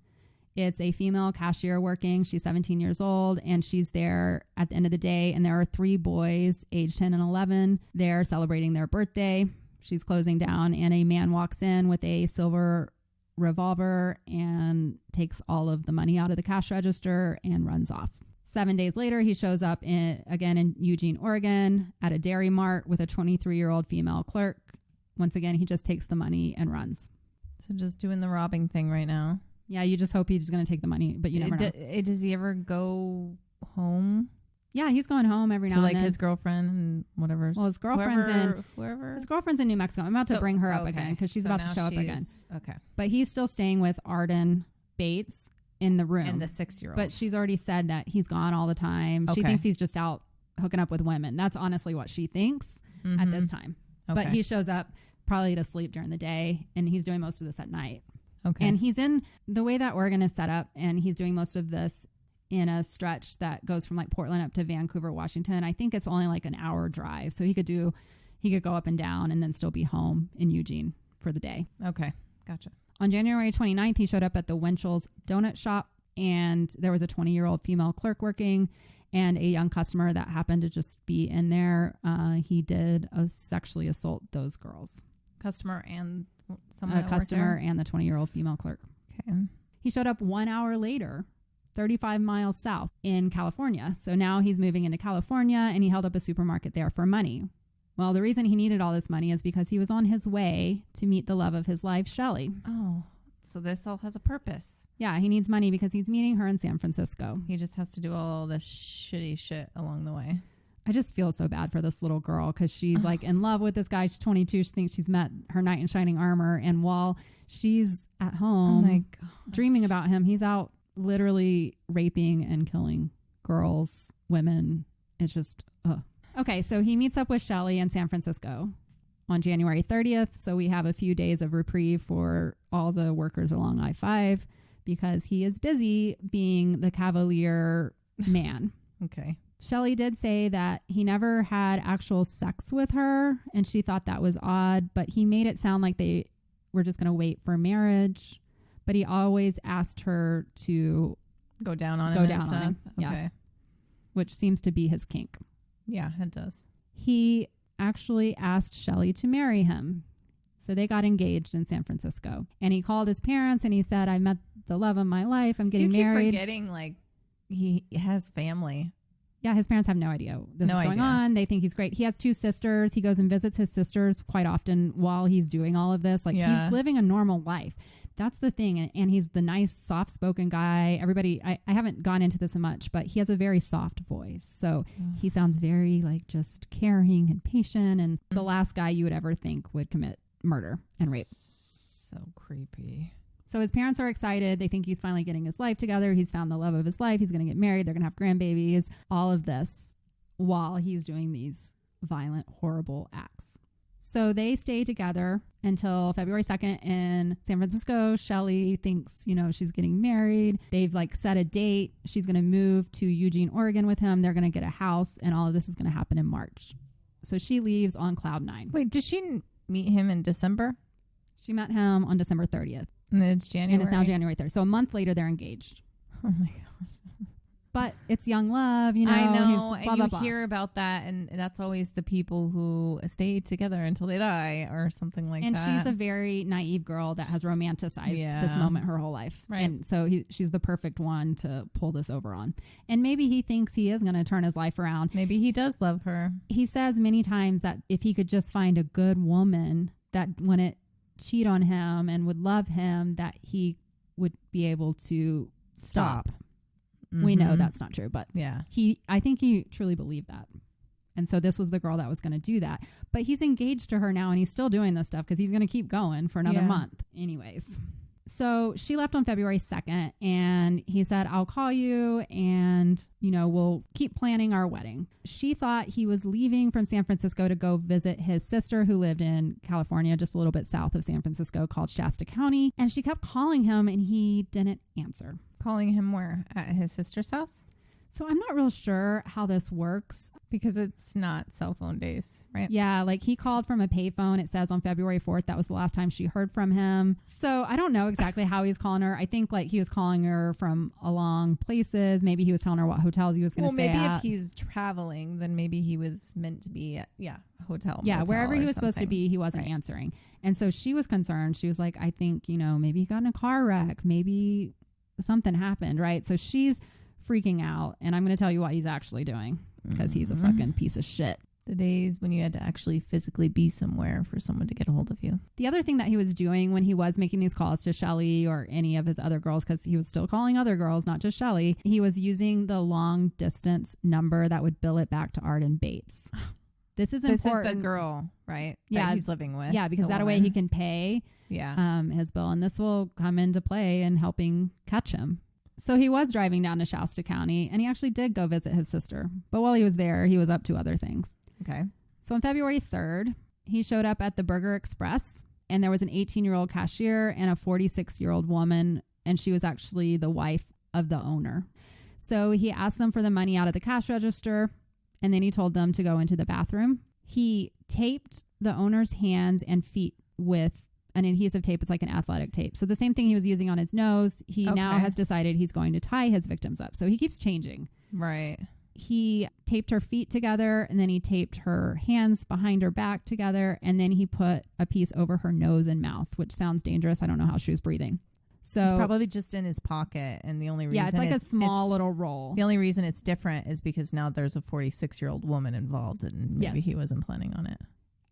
It's a female cashier working. She's 17 years old, and she's there at the end of the day. And there are 3 boys, aged 10 and 11. They're celebrating their birthday. She's closing down, and a man walks in with a silver revolver and takes all of the money out of the cash register and runs off. 7 days later, he shows up again in Eugene, Oregon at a Dairy Mart with a 23-year-old female clerk. Once again, he just takes the money and runs. So just doing the robbing thing right now. Yeah, you just hope he's going to take the money, but you never know. Does he ever go home? Yeah, he's going home every now and then. To like his girlfriend and whatever. Well, his girlfriend's in New Mexico. I'm about to bring her up again because she's about to show up again. Okay. But he's still staying with Arden Bates in the room. And the 6-year-old. But she's already said that he's gone all the time. She thinks he's just out hooking up with women. That's honestly what she thinks at this time. Okay. But he shows up probably to sleep during the day, and he's doing most of this at night. Okay. And he's in the way that Oregon is set up, and he's doing most of this in a stretch that goes from like Portland up to Vancouver, Washington. I think it's only like an hour drive. So he could go up and down and then still be home in Eugene for the day. Okay. Gotcha. On January 29th, he showed up at the Winchell's donut shop, and there was a 20-year-old female clerk working and a young customer that happened to just be in there. He did sexually assault those girls. Customer and someone customer and the 20-year-old female clerk. Okay. He showed up 1 hour later, 35 miles south in California. So now he's moving into California, and he held up a supermarket there for money. Well, the reason he needed all this money is because he was on his way to meet the love of his life, Shelly. Oh, so this all has a purpose. Yeah, he needs money because he's meeting her in San Francisco. He just has to do all this shitty shit along the way. I just feel so bad for this little girl because she's like in love with this guy. She's 22. She thinks she's met her knight in shining armor. And while she's at home dreaming about him, he's out literally raping and killing girls, women. It's just, Okay, so he meets up with Shelly in San Francisco on January 30th. So we have a few days of reprieve for all the workers along I-5 because he is busy being the cavalier man. Okay. Shelley did say that he never had actual sex with her, and she thought that was odd, but he made it sound like they were just going to wait for marriage. But he always asked her to go down on him. Okay. Yeah. Which seems to be his kink. Yeah, it does. He actually asked Shelley to marry him. So they got engaged in San Francisco. And he called his parents and he said, I met the love of my life. I'm getting married. You keep forgetting, like, he has family. Yeah, his parents have no idea this is going on. They think he's great. He has 2 sisters. He goes and visits his sisters quite often while he's doing all of this. Like, he's living a normal life. That's the thing. And he's the nice, soft-spoken guy. Everybody, I haven't gone into this much, but he has a very soft voice. So he sounds very, like, just caring and patient. And the last guy you would ever think would commit murder and rape. So creepy. So his parents are excited. They think he's finally getting his life together. He's found the love of his life. He's going to get married. They're going to have grandbabies. All of this while he's doing these violent, horrible acts. So they stay together until February 2nd in San Francisco. Shelley thinks, she's getting married. They've set a date. She's going to move to Eugene, Oregon with him. They're going to get a house, and all of this is going to happen in March. So she leaves on cloud 9. Wait, did she meet him in December? She met him on December 30th. And it's January. And it's now January 3rd. So a month later, they're engaged. Oh my gosh. But it's young love, I know. Blah, blah, blah. Hear about that. And that's always the people who stay together until they die or something like that. And she's a very naive girl that has romanticized this moment her whole life. Right. And so she's the perfect one to pull this over on. And maybe he thinks he is going to turn his life around. Maybe he does love her. He says many times that if he could just find a good woman that wouldn't cheat on him and would love him, that he would be able to stop. Mm-hmm. We know that's not true, but I think he truly believed that. And so this was the girl that was going to do that. But he's engaged to her now, and he's still doing this stuff because he's going to keep going for another month anyways. So she left on February 2nd, and he said, I'll call you and, we'll keep planning our wedding. She thought he was leaving from San Francisco to go visit his sister who lived in California, just a little bit south of San Francisco, called Shasta County. And she kept calling him, and he didn't answer. Calling him where? At his sister's house? So I'm not real sure how this works. Because it's not cell phone days, right? Yeah, he called from a payphone. It says on February 4th, that was the last time she heard from him. So I don't know exactly how he's calling her. I think he was calling her from along places. Maybe he was telling her what hotels he was going to stay at. Well, maybe if he's traveling, then maybe he was meant to be at, a hotel. Yeah, wherever he was supposed to be, he wasn't answering. And so she was concerned. She was like, I think, maybe he got in a car wreck. Maybe something happened, right? So she's freaking out, and I'm going to tell you what he's actually doing because he's a fucking piece of shit. The days when you had to actually physically be somewhere for someone to get a hold of you. The other thing that he was doing when he was making these calls to Shelley or any of his other girls, because he was still calling other girls, not just Shelley, he was using the long distance number that would bill it back to Arden Bates. This is important. This is the girl, right? Yeah, that he's living with. Yeah, because that way he can pay his bill, and this will come into play in helping catch him. So he was driving down to Shasta County, and he actually did go visit his sister. But while he was there, he was up to other things. Okay. So on February 3rd, he showed up at the Burger Express, and there was an 18-year-old cashier and a 46-year-old woman, and she was actually the wife of the owner. So he asked them for the money out of the cash register, and then he told them to go into the bathroom. He taped the owner's hands and feet with an adhesive tape. It's like an athletic tape. So the same thing he was using on his nose, he now has decided he's going to tie his victims up. So he keeps changing. Right. He taped her feet together, and then he taped her hands behind her back together, and then he put a piece over her nose and mouth, which sounds dangerous. I don't know how she was breathing. So it's probably just in his pocket, and the only reason it's like a small little roll. The only reason it's different is because now there's a 46-year-old woman involved, and maybe he wasn't planning on it.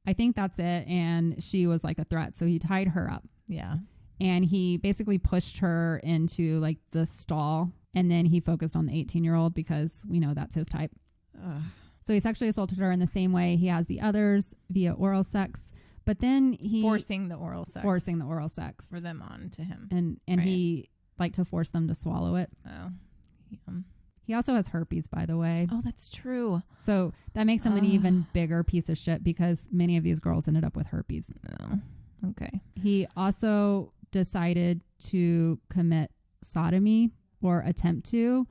I think that's it. And she was like a threat. So he tied her up. Yeah. And he basically pushed her into the stall. And then he focused on the 18-year-old because we know that's his type. Ugh. So he sexually assaulted her in the same way he has the others via oral sex. But then he... Forcing the oral sex. For them on to him. And he liked to force them to swallow it. Oh. Yeah. He also has herpes, by the way. Oh, that's true. So that makes him an even bigger piece of shit because many of these girls ended up with herpes. Oh, okay. He also decided to commit sodomy or attempt to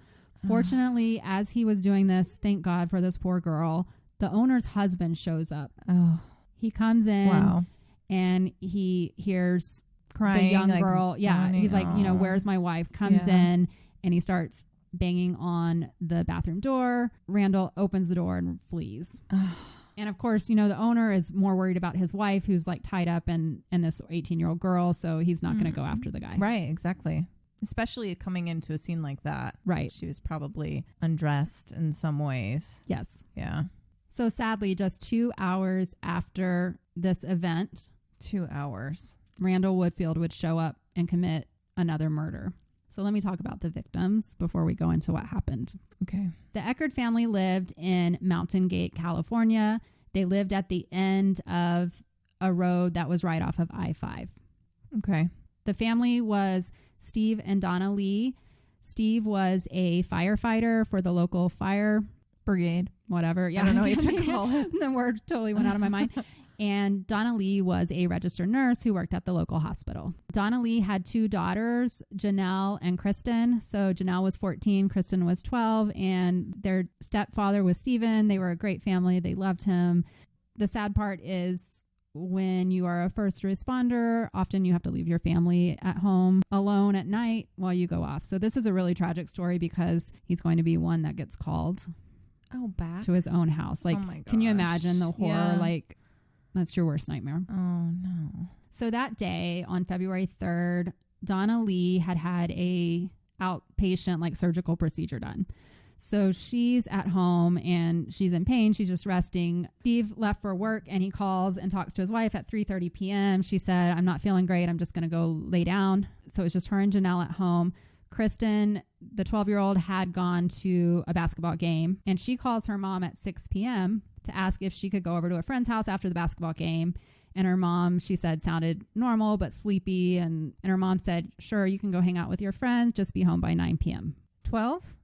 Fortunately, as he was doing this, thank God for this poor girl, the owner's husband shows up. Oh. He comes in Wow. and he hears Crying, the young like, girl. Yeah. moaning. He's like, Oh. where's my wife? Comes in and he starts banging on the bathroom door. Randall opens the door and flees. And of course, the owner is more worried about his wife who's like tied up in this 18-year-old girl. So he's not going to go after the guy. Right. Exactly. Especially coming into a scene like that. Right. She was probably undressed in some ways. Yes. Yeah. So sadly, just 2 hours after this event, 2 hours, Randall Woodfield would show up and commit another murder. So let me talk about the victims before we go into what happened. Okay. The Eckerd family lived in Mountain Gate, California. They lived at the end of a road that was right off of I-5. Okay. The family was Steve and Donna Lee. Steve was a firefighter for the local fire brigade. Whatever. Yeah. I don't know what to call it. The word totally went out of my mind. And Donna Lee was a registered nurse who worked at the local hospital. Donna Lee had 2 daughters, Janelle and Kristen. So Janelle was 14, Kristen was 12, and their stepfather was Steven. They were a great family. They loved him. The sad part is when you are a first responder, often you have to leave your family at home alone at night while you go off. So this is a really tragic story because he's going to be one that gets called back to his own house. Like, oh my gosh. Can you imagine the horror? Yeah. Like, that's your worst nightmare. Oh, no. So that day on February 3rd, Donna Lee had a outpatient like surgical procedure done. So she's at home and she's in pain. She's just resting. Steve left for work and he calls and talks to his wife at 3:30 p.m. She said, I'm not feeling great. I'm just going to go lay down. So it's just her and Janelle at home. Kristen, the 12-year-old, had gone to a basketball game and she calls her mom at 6 p.m. to ask if she could go over to a friend's house after the basketball game. And her mom, she said, sounded normal but sleepy. And her mom said, sure, you can go hang out with your friends. Just be home by 9 p.m. 12?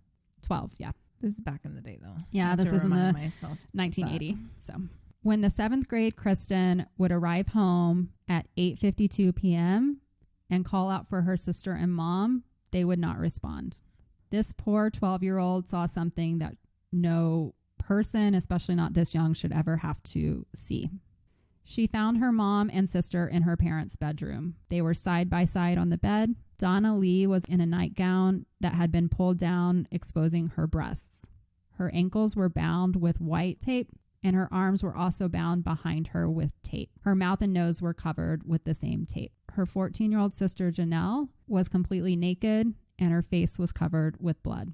12, yeah. This is back in the day, though. Yeah, this is in the 1980. So when the 7th grade Kristen would arrive home at 8:52 p.m. and call out for her sister and mom, they would not respond. This poor 12-year-old saw something that no person, especially not this young, should ever have to see. She found her mom and sister in her parents' bedroom. They were side by side on the bed. Donna Lee was in a nightgown that had been pulled down, exposing her breasts. Her ankles were bound with white tape, and her arms were also bound behind her with tape. Her mouth and nose were covered with the same tape. Her 14-year-old sister, Janelle, was completely naked, and her face was covered with blood.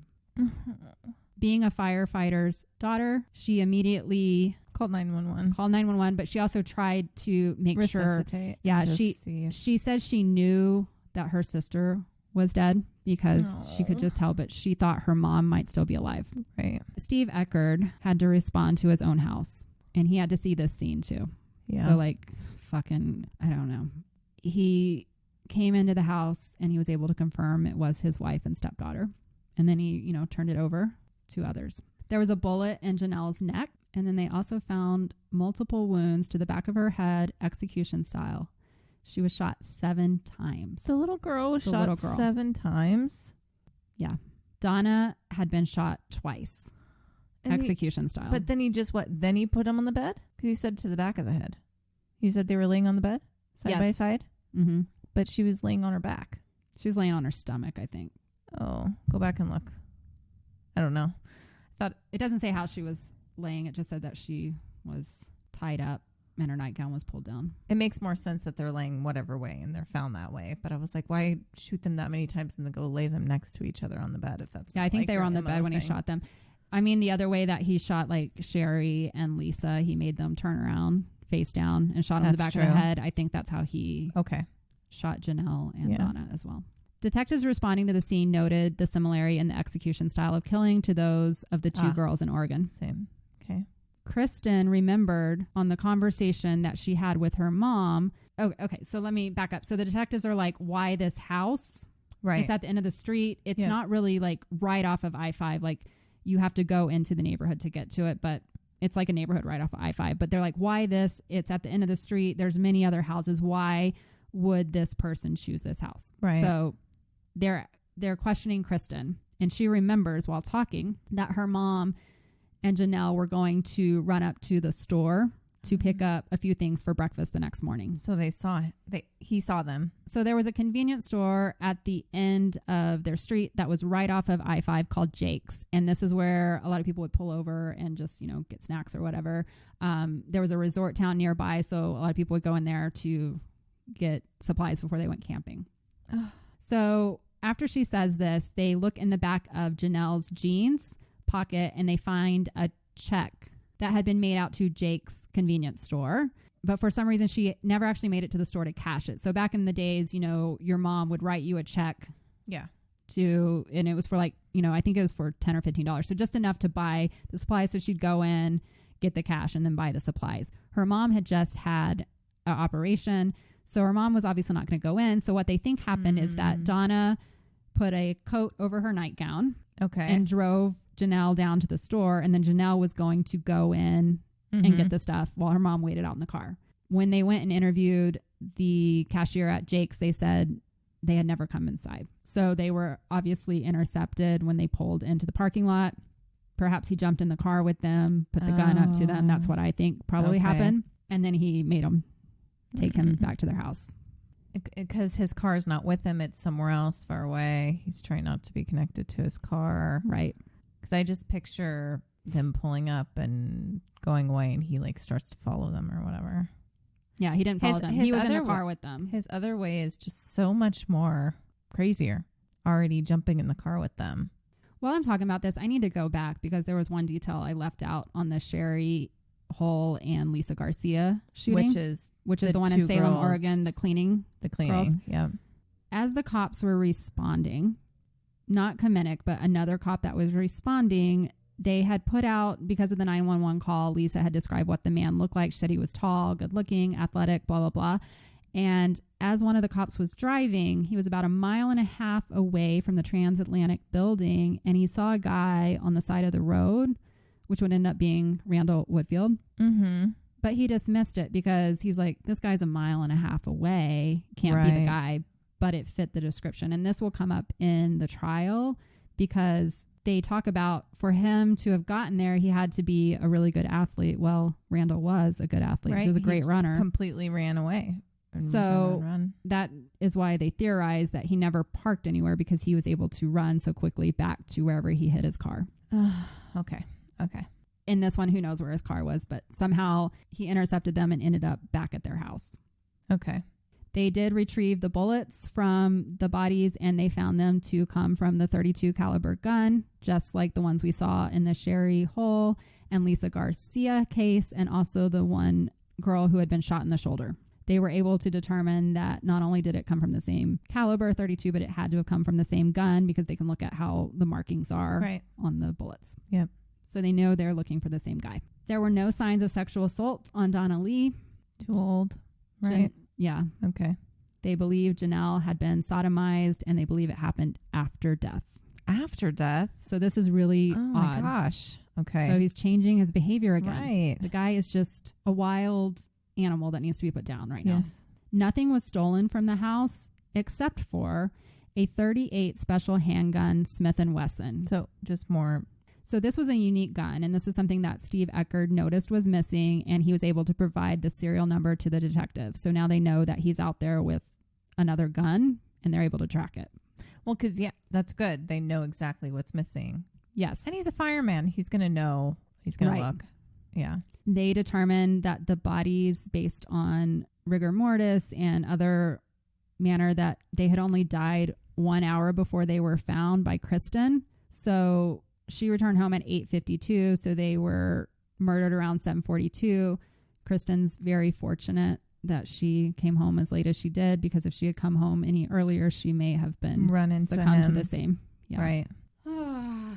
Being a firefighter's daughter, she immediately called 911, but she also tried to make resuscitate. Sure. Yeah, she said she knew that her sister was dead because she could just tell, but she thought her mom might still be alive. Right. Steve Eckerd had to respond to his own house, and he had to see this scene too. Yeah. So I don't know. He came into the house and he was able to confirm it was his wife and stepdaughter. And then he, turned it over to others. There was a bullet in Janelle's neck. And then they also found multiple wounds to the back of her head, execution style. She was shot 7 times. The little girl was shot 7 times? Yeah. Donna had been shot twice, execution style. But then Then he put them on the bed? Because you said to the back of the head. You said they were laying on the bed? Side by side? Mm-hmm. But she was laying on her back. She was laying on her stomach, I think. Oh, go back and look. I don't know. Thought it doesn't say how she was laying. It just said that she was tied up and her nightgown was pulled down. It makes more sense that they're laying whatever way and they're found that way. But I was like, why shoot them that many times and then go lay them next to each other on the bed if that's I think they were on the bed when he shot them. I mean, the other way that he shot like Sherry and Lisa, he made them turn around face down and shot them in the back of the head. I think that's how he shot Janelle and Donna as well. Detectives responding to the scene noted the similarity in the execution style of killing to those of the 2 girls in Oregon. Same. Okay. Kristen remembered on the conversation that she had with her mom. Oh, okay. So let me back up. So the detectives are like, why this house? Right. It's at the end of the street. It's not really like right off of I-5. Like you have to go into the neighborhood to get to it, but it's like a neighborhood right off of I-5. But they're like, why this? It's at the end of the street. There's many other houses. Why would this person choose this house? Right. So they're questioning Kristen. And she remembers while talking that her mom and Janelle were going to run up to the store to pick up a few things for breakfast the next morning. So he saw them. So there was a convenience store at the end of their street that was right off of I-5 called Jake's. And this is where a lot of people would pull over and just, get snacks or whatever. There was a resort town nearby, so a lot of people would go in there to get supplies before they went camping. So after she says this, they look in the back of Janelle's jeans pocket and they find a check that had been made out to Jake's convenience store. But for some reason, she never actually made it to the store to cash it. So back in the days, your mom would write you a check. Yeah. And it was for I think it was for $10 or $15. So just enough to buy the supplies. So she'd go in, get the cash, and then buy the supplies. Her mom had just had an operation. So her mom was obviously not going to go in. So what they think happened is that Donna put a coat over her nightgown. Okay. And drove Janelle down to the store. And then Janelle was going to go in and get the stuff while her mom waited out in the car. When they went and interviewed the cashier at Jake's, they said they had never come inside. So they were obviously intercepted when they pulled into the parking lot. Perhaps he jumped in the car with them, put the gun up to them. That's what I think probably happened. And then he made them take him back to their house. Because his car is not with him, it's somewhere else far away. He's trying not to be connected to his car. Right. Because I just picture them pulling up and going away and he starts to follow them or whatever. Yeah, he didn't follow them. He was in the car with them. His other way is just so much more crazier. Already jumping in the car with them. While I'm talking about this, I need to go back because there was one detail I left out on the Sherry Hull and Lisa Garcia shooting. Which is the one in Salem, Oregon, the cleaning. Girls. Yeah. As the cops were responding, not Kamenick, but another cop that was responding, they had put out, because of the 911 call, Lisa had described what the man looked like. She said he was tall, good looking, athletic, blah, blah, blah. And as one of the cops was driving, he was about 1.5 miles away from the Transatlantic building, and he saw a guy on the side of the road, which would end up being Randy Woodfield. Mm-hmm. But he dismissed it because he's like, this guy's 1.5 miles away. Can't be the guy. But it fit the description. And this will come up in the trial because they talk about for him to have gotten there, he had to be a really good athlete. Well, Randall was a good athlete. Right. He was a great runner. Completely ran away. So that is why they theorize that he never parked anywhere because he was able to run so quickly back to wherever he hit his car. Okay. In this one, who knows where his car was, but somehow he intercepted them and ended up back at their house. Okay. They did retrieve the bullets from the bodies and they found them to come from the .32 caliber gun, just like the ones we saw in the Sherry Hull and Lisa Garcia case, and also the one girl who had been shot in the shoulder. They were able to determine that not only did it come from the same caliber, .32, but it had to have come from the same gun because they can look at how the markings are on the bullets. Yep. So they know they're looking for the same guy. There were no signs of sexual assault on Donna Lee. Too old, right? Yeah. Okay. They believe Janelle had been sodomized and they believe it happened after death. After death? So this is really odd. Oh my gosh. Okay. So he's changing his behavior again. Right. The guy is just a wild animal that needs to be put down right now. Yes. Nothing was stolen from the house except for a .38 special handgun Smith & Wesson. So just more. So this was a unique gun, and this is something that Steve Eckerd noticed was missing, and he was able to provide the serial number to the detectives. So now they know that he's out there with another gun, and they're able to track it. Well, because, that's good. They know exactly what's missing. Yes. And he's a fireman. He's going to know. He's going to look. Yeah. They determined that the bodies, based on rigor mortis and other manner, that they had only died 1 hour before they were found by Kristen. So she returned home at 8:52, so they were murdered around 7:42. Kristen's very fortunate that she came home as late as she did, because if she had come home any earlier, she may have been succumbed to the same. Yeah. Right.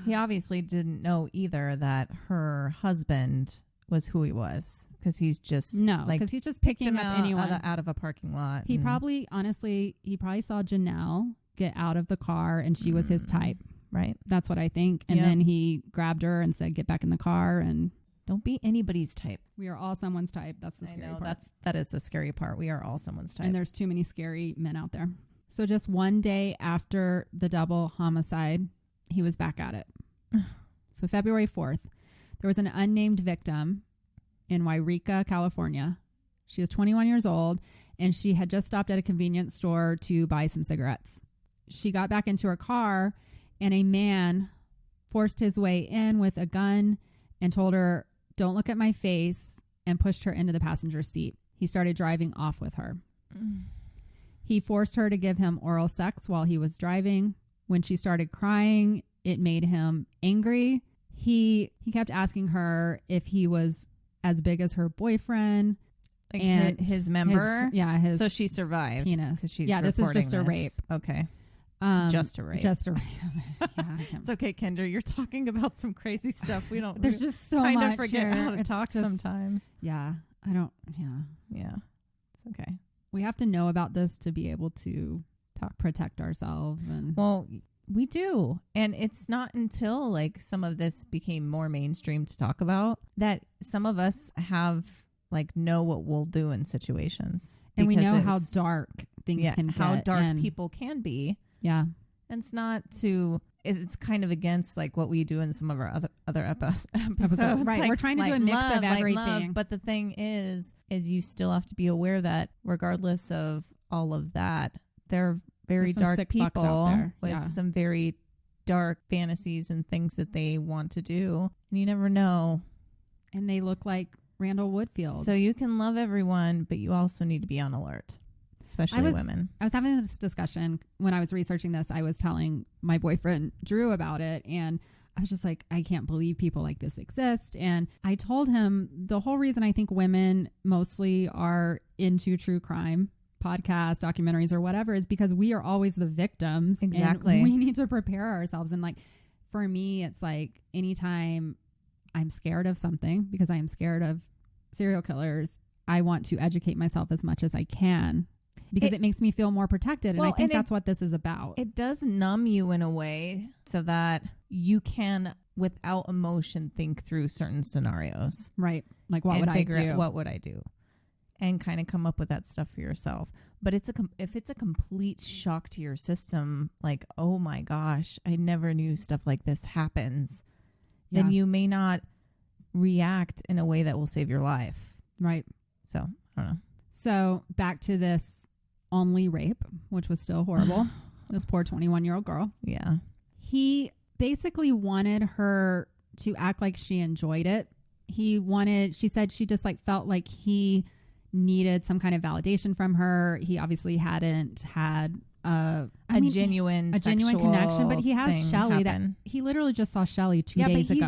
He obviously didn't know either that her husband was who he was, because he's just because he's just picking up anyone out of a parking lot. He probably saw Janelle get out of the car and she was his type. Right. That's what I think. And then he grabbed her and said, get back in the car. And don't be anybody's type. We are all someone's type. That's the scary part. That is the scary part. We are all someone's type. And there's too many scary men out there. So just one day after the double homicide, he was back at it. So February 4th, there was an unnamed victim in Wairika, California. She was 21 years old, and she had just stopped at a convenience store to buy some cigarettes. She got back into her car, and a man forced his way in with a gun and told her, "Don't look at my face," and pushed her into the passenger seat. He started driving off with her. He forced her to give him oral sex while he was driving. When she started crying, it made him angry. He kept asking her if he was as big as her boyfriend. Like and his member? His so she survived. Penis. She's this is just a rape. Okay. Just a rape. Just a rape. It's okay, Kendra. You're talking about some crazy stuff. There's just so kind much of forget here. how to talk sometimes. Yeah. Yeah. It's okay. We have to know about this to be able to protect ourselves. Well, we do. And it's not until like some of this became more mainstream to talk about that some of us know what we'll do in situations. And we know how dark things can get. How dark people can be. Yeah. And it's kind of against like what we do in some of our other episodes. Right. Like, we're trying to do a mix of everything. Love, but the thing is you still have to be aware that regardless of all of that, there are very dark people with some very dark fantasies and things that they want to do. And you never know. And they look like Randy Woodfield. So you can love everyone, but you also need to be on alert. Especially women. I was having this discussion when I was researching this. I was telling my boyfriend Drew about it, and I was just like, I can't believe people like this exist. And I told him the whole reason I think women mostly are into true crime podcasts, documentaries, or whatever is because we are always the victims. Exactly. And we need to prepare ourselves. And like for me, it's like anytime I'm scared of something, because I am scared of serial killers, I want to educate myself as much as I can. Because it makes me feel more protected. And I think that's what this is about. It does numb you in a way so that you can, without emotion, think through certain scenarios. Right. Like, what would I do? What would I do? And kind of come up with that stuff for yourself. But if it's a complete shock to your system, like, oh my gosh, I never knew stuff like this happens, then you may not react in a way that will save your life. Right. So, I don't know. So back to this only rape, which was still horrible. This poor 21-year-old girl. Yeah. He basically wanted her to act like she enjoyed it. She said she just like felt like he needed some kind of validation from her. He obviously hadn't had a genuine connection, but he has Shelly that he literally just saw Shelly 2 days ago.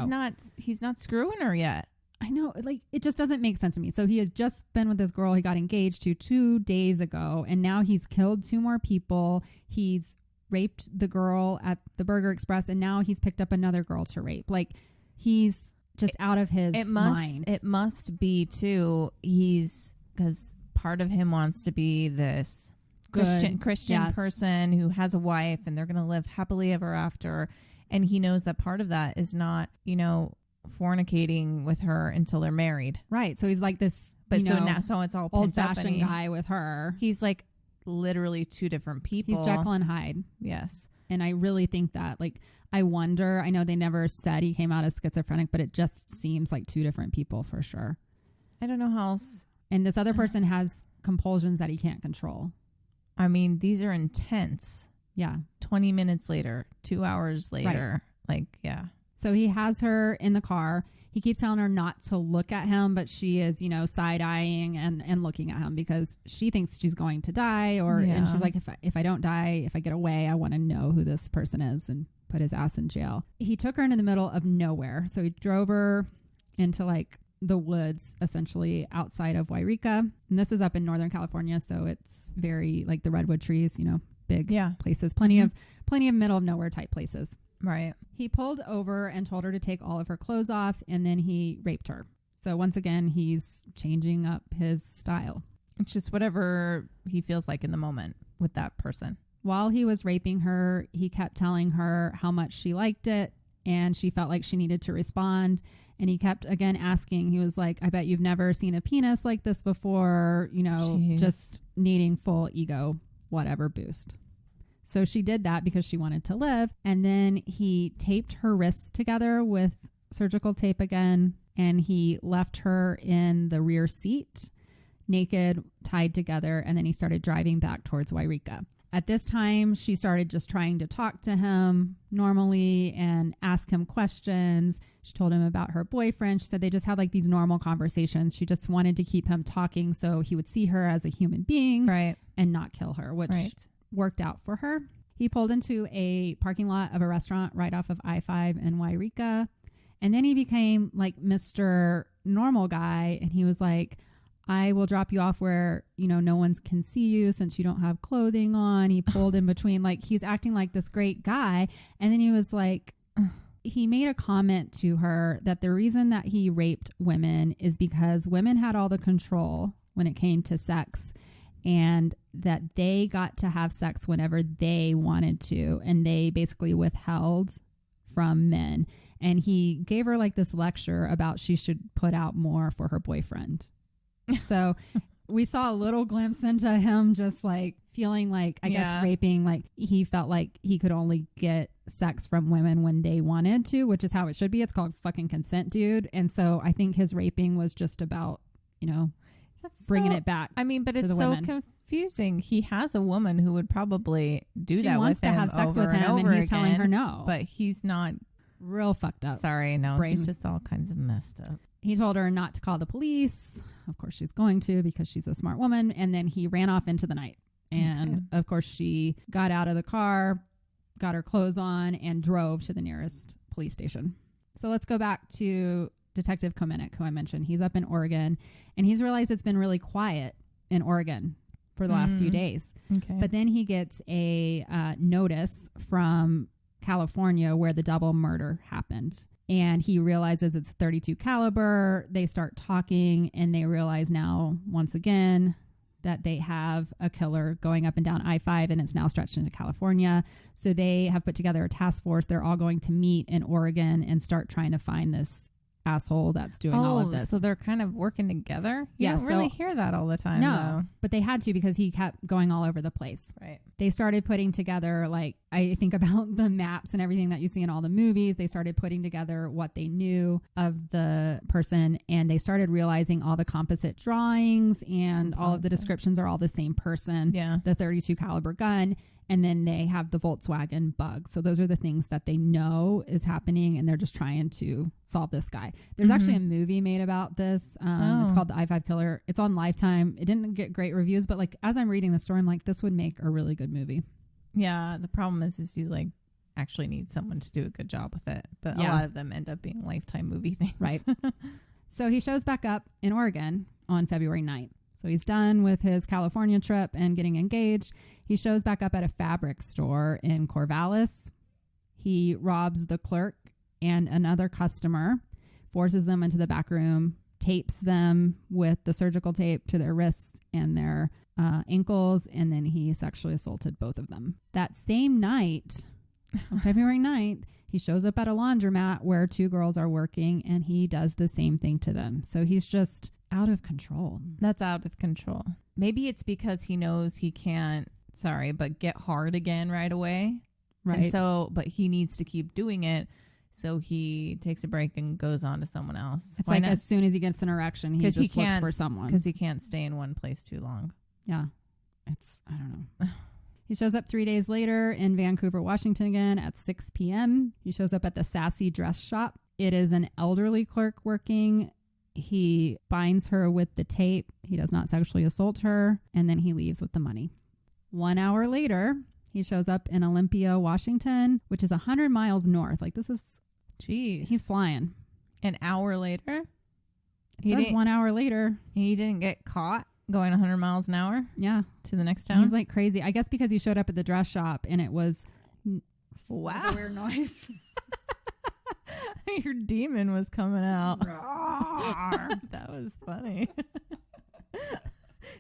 He's not screwing her yet. I know, like, it just doesn't make sense to me. So he has just been with this girl he got engaged to 2 days ago, and now he's killed 2 more people. He's raped the girl at the Burger Express, and now he's picked up another girl to rape. Like, he's just out of his mind. It must be, too, because part of him wants to be this Christian person who has a wife, and they're going to live happily ever after. And he knows that part of that is not, fornicating with her until they're married. Right. So he's like this, so it's all old-fashioned guy with her. He's like literally 2 different people. He's Jekyll and Hyde. Yes. And I really think that, like, I wonder, I know they never said he came out as schizophrenic, but it just seems like 2 different people for sure. I don't know how else. And this other person has compulsions that he can't control. I mean, these are intense. Yeah. 20 minutes later, 2 hours later. Right. Like, yeah. So he has her in the car. He keeps telling her not to look at him, but she is, side-eyeing and looking at him because she thinks she's going to die. And she's like, if I don't die, if I get away, I want to know who this person is and put his ass in jail. He took her into the middle of nowhere. So he drove her into like the woods, essentially outside of Wairika. And this is up in Northern California. So it's very like the redwood trees, big places, plenty of middle of nowhere type places. Right. He pulled over and told her to take all of her clothes off, and then he raped her. So once again, he's changing up his style. It's just whatever he feels like in the moment with that person. While he was raping her, he kept telling her how much she liked it, and she felt like she needed to respond. And he kept, again, asking. He was like, I bet you've never seen a penis like this before, Jeez. Just needing full ego, whatever boost. So she did that because she wanted to live. And then he taped her wrists together with surgical tape again. And he left her in the rear seat, naked, tied together. And then he started driving back towards Wairika. At this time, she started just trying to talk to him normally and ask him questions. She told him about her boyfriend. She said they just had like these normal conversations. She just wanted to keep him talking so he would see her as a human being and not kill her, which worked out for her. He pulled into a parking lot of a restaurant right off of I-5 in Wairika. And then he became like Mr. Normal Guy. And he was like, I will drop you off where, no one can see you since you don't have clothing on. He pulled in between, like he's acting like this great guy. And then he was like, he made a comment to her that the reason that he raped women is because women had all the control when it came to sex and that they got to have sex whenever they wanted to. And they basically withheld from men. And he gave her like this lecture about she should put out more for her boyfriend. So we saw a little glimpse into him just like feeling like, I guess, raping, like he felt like he could only get sex from women when they wanted to, which is how it should be. It's called fucking consent, dude. And so I think his raping was just about, bringing it back. I mean, but it's so confusing. He has a woman who would probably do that with him. She wants to have sex with him and he's telling her no. But he's not. Real fucked up. Sorry, no. Brain. He's just all kinds of messed up. He told her not to call the police. Of course, she's going to because she's a smart woman. And then he ran off into the night. And of course, she got out of the car, got her clothes on, and drove to the nearest police station. So let's go back to Detective Komenik, who I mentioned. He's up in Oregon, and he's realized it's been really quiet in Oregon for the last few days. Okay. But then he gets a notice from California where the double murder happened. And he realizes it's 32 caliber. They start talking and they realize now, once again, that they have a killer going up and down I-5 and it's now stretched into California. So they have put together a task force. They're all going to meet in Oregon and start trying to find this asshole that's doing all of this. So they're kind of working together? You don't really hear that all the time, though. But they had to because he kept going all over the place. Right. They started putting together, like, I think about the maps and everything that you see in all the movies. They started putting together what they knew of the person, and they started realizing all the composite drawings and all of the descriptions are all the same person. Yeah. The 32 caliber gun. And then they have the Volkswagen bug. So those are the things that they know is happening, and they're just trying to solve this guy. There's actually a movie made about this. It's called The I-5 Killer. It's on Lifetime. It didn't get great reviews, but like as I'm reading the story, I'm like, this would make a really good movie. Yeah, the problem is you like actually need someone to do a good job with it. But a lot of them end up being Lifetime movie things. Right. So he shows back up in Oregon on February 9th. So he's done with his California trip and getting engaged. He shows back up at a fabric store in Corvallis. He robs the clerk and another customer, forces them into the back room, tapes them with the surgical tape to their wrists and their ankles, and then he sexually assaulted both of them. That same night, on February 9th, he shows up at a laundromat where two girls are working, and he does the same thing to them. So he's just out of control. That's out of control. Maybe it's because he knows he can't, get hard again right away. Right. And so, but he needs to keep doing it. So he takes a break and goes on to someone else. It's like as soon as he gets an erection, he just looks for someone. Because he can't stay in one place too long. Yeah. I don't know. He shows up 3 days later in Vancouver, Washington again at 6 p.m. He shows up at the Sassy Dress Shop. It is an elderly clerk working. He binds her with the tape. He does not sexually assault her. And then he leaves with the money. 1 hour later, he shows up in Olympia, Washington, which is 100 miles north. Like this is... Jeez. He's flying. An hour later? It says 1 hour later. He didn't get caught going 100 miles an hour? Yeah. To the next town? He's like crazy. I guess because he showed up at the dress shop and it was... Wow. It was a weird noise. Your demon was coming out. That was funny.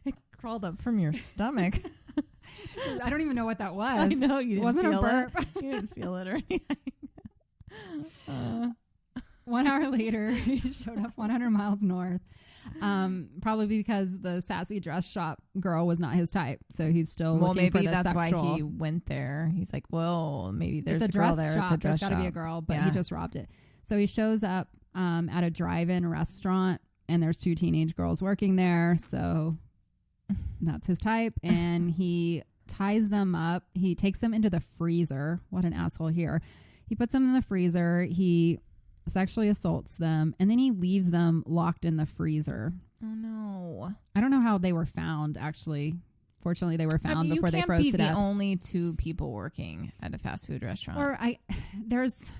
It crawled up from your stomach. I don't even know what that was. I know you didn't It wasn't feel a burp. You didn't feel it or anything. 1 hour later, he showed up 100 miles north, probably because the sassy dress shop girl was not his type. So he's still looking for the that's sexual. why he went there. He's like, well, maybe there's it's a girl dress there. shop. It's a dress There's got to be a girl, but he just robbed it. So he shows up at a drive-in restaurant, and there's 2 teenage girls working there. So that's his type. And he ties them up. He takes them into the freezer. What an asshole here. He puts them in the freezer. He sexually assaults them, and then he leaves them locked in the freezer. Oh, no. I don't know how they were found, actually. Fortunately, they were found before they froze to death. You can't be the only 2 people working at a fast food restaurant. Or I'm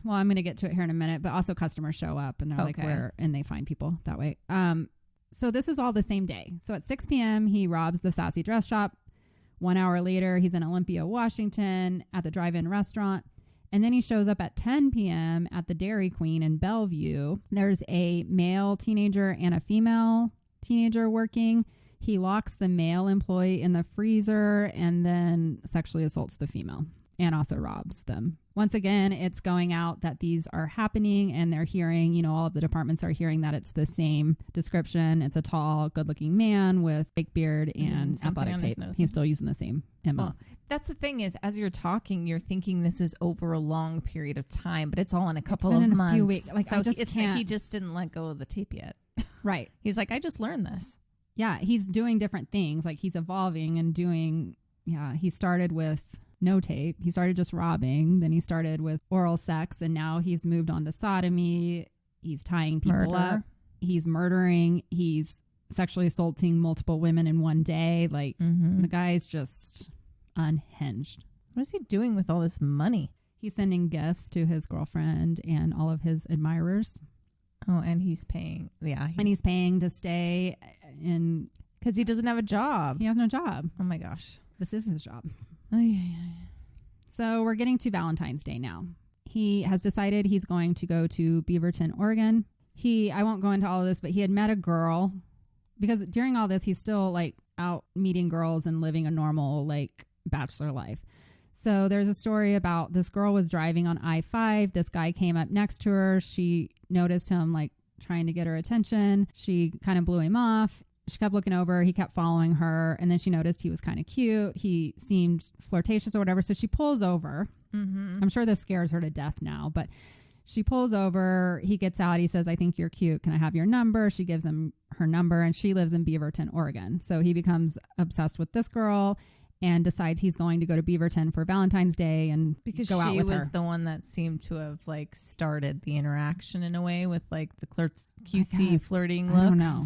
going to get to it here in a minute, but also customers show up and they're like, where, and they find people that way. So this is all the same day. So at 6 p.m., he robs the sassy dress shop. 1 hour later, he's in Olympia, Washington at the drive-in restaurant. And then he shows up at 10 p.m. at the Dairy Queen in Bellevue. There's a male teenager and a female teenager working. He locks the male employee in the freezer and then sexually assaults the female and also robs them. Once again, it's going out that these are happening, and they're hearing, all of the departments are hearing that it's the same description. It's a tall, good-looking man with fake beard and athletic tape. He's still using the same MO. Well, that's the thing is, as you're talking, you're thinking this is over a long period of time, but it's all in a couple of months. A few weeks. So he just didn't let go of the tape yet. Right. He's like, I just learned this. Yeah, he's doing different things. Like he's evolving and doing, he started with no tape. He started just robbing. Then he started with oral sex, and now he's moved on to sodomy. He's tying people up. He's murdering. He's sexually assaulting multiple women in one day. Like the guy's just unhinged. What is he doing with all this money? He's sending gifts to his girlfriend and all of his admirers. Oh, and he's paying. Yeah. He's paying to stay in. Because he doesn't have a job. He has no job. Oh, my gosh. This is his job. Yeah. So we're getting to Valentine's Day now. He has decided he's going to go to Beaverton, Oregon. I won't go into all of this, but he had met a girl, because during all this, he's still like out meeting girls and living a normal like bachelor life. So there's a story about this girl was driving on I-5. This guy came up next to her. She noticed him like trying to get her attention. She kind of blew him off. She kept looking over. He kept following her. And then she noticed he was kind of cute. He seemed flirtatious or whatever. So she pulls over. I'm sure this scares her to death now, but she pulls over. He gets out. He says, I think you're cute. Can I have your number? She gives him her number, and she lives in Beaverton, Oregon. So he becomes obsessed with this girl and decides he's going to go to Beaverton for Valentine's Day and go out with her. She was the one that seemed to have like started the interaction in a way with like the cutesy flirting looks. I don't know.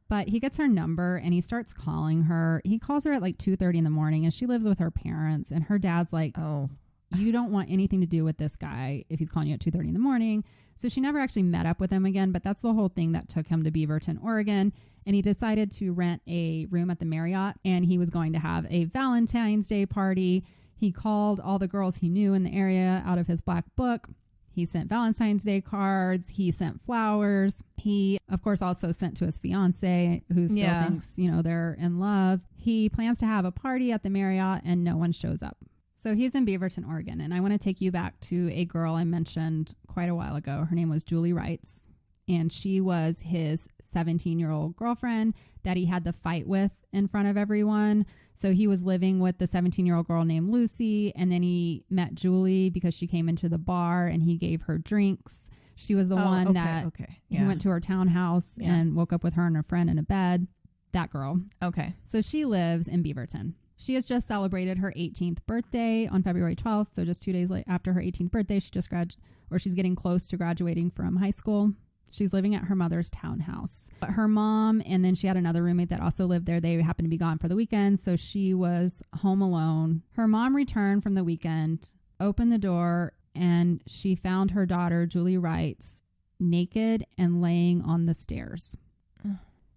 But he gets her number and he starts calling her. He calls her at like 2:30 in the morning, and she lives with her parents, and her dad's like, oh, you don't want anything to do with this guy if he's calling you at 2:30 in the morning. So she never actually met up with him again, but that's the whole thing that took him to Beaverton, Oregon. And he decided to rent a room at the Marriott, and he was going to have a Valentine's Day party. He called all the girls he knew in the area out of his black book. He sent Valentine's Day cards. He sent flowers. He, of course, also sent to his fiance, who still thinks, they're in love. He plans to have a party at the Marriott, and no one shows up. So he's in Beaverton, Oregon, and I want to take you back to a girl I mentioned quite a while ago. Her name was Julie Wrights, and she was his 17-year-old girlfriend that he had the fight with in front of everyone. So he was living with the 17-year-old girl named Lucy, and then he met Julie because she came into the bar, and he gave her drinks. She was the one that he went to her townhouse and woke up with her and her friend in a bed. That girl. Okay. So she lives in Beaverton. She has just celebrated her 18th birthday on February 12th. So just 2 days after her 18th birthday, she's getting close to graduating from high school. She's living at her mother's townhouse. But her mom, and then she had another roommate that also lived there. They happened to be gone for the weekend, so she was home alone. Her mom returned from the weekend, opened the door, and she found her daughter, Julie Wrights, naked and laying on the stairs.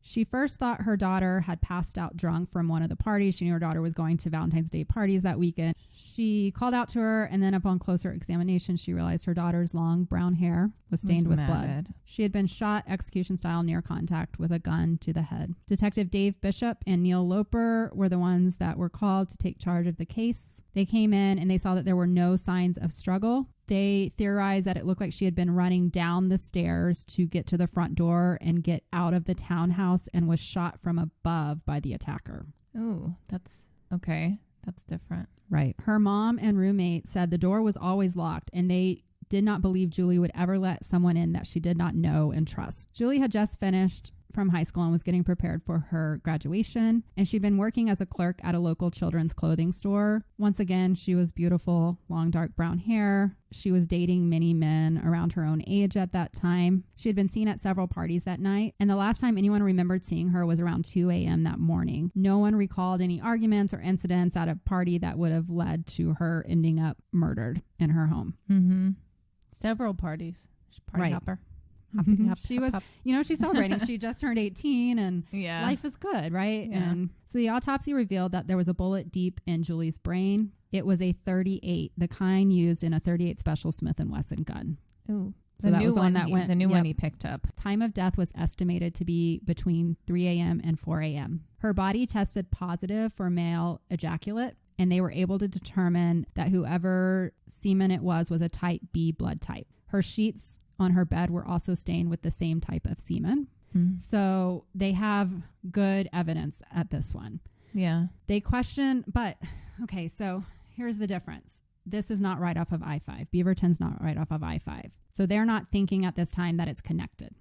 She first thought her daughter had passed out drunk from one of the parties. She knew her daughter was going to Valentine's Day parties that weekend. She called out to her, and then upon closer examination, she realized her daughter's long brown hair was stained with blood. She had been shot execution style near contact with a gun to the head. Detective Dave Bishop and Neil Loper were the ones that were called to take charge of the case. They came in and they saw that there were no signs of struggle. They theorized that it looked like she had been running down the stairs to get to the front door and get out of the townhouse and was shot from above by the attacker. Ooh, that's okay. That's different. Right. Her mom and roommate said the door was always locked and they did not believe Julie would ever let someone in that she did not know and trust. Julie had just finished from high school and was getting prepared for her graduation, and she'd been working as a clerk at a local children's clothing store. Once again, she was beautiful, long dark brown hair. She was dating many men around her own age at that time. She had been seen at several parties that night, and the last time anyone remembered seeing her was around 2 a.m. that morning. No one recalled any arguments or incidents at a party that would have led to her ending up murdered in her home. Mm-hmm. Several parties. Party right. Hopper. She was, she's celebrating. She just turned 18 and life is good, right? Yeah. And so the autopsy revealed that there was a bullet deep in Julie's brain. It was a 38, the kind used in a .38 Special Smith & Wesson gun. Ooh. So that was the one that went. The new one he picked up. Time of death was estimated to be between 3 a.m. and 4 a.m. Her body tested positive for male ejaculate, and they were able to determine that whoever semen it was a type B blood type. Her sheets on her bed were also stained with the same type of semen. Mm-hmm. So they have good evidence at this one. Yeah. They question, but okay, so here's the difference. This is not right off of I-5. Beaverton's not right off of I-5. So they're not thinking at this time that it's connected.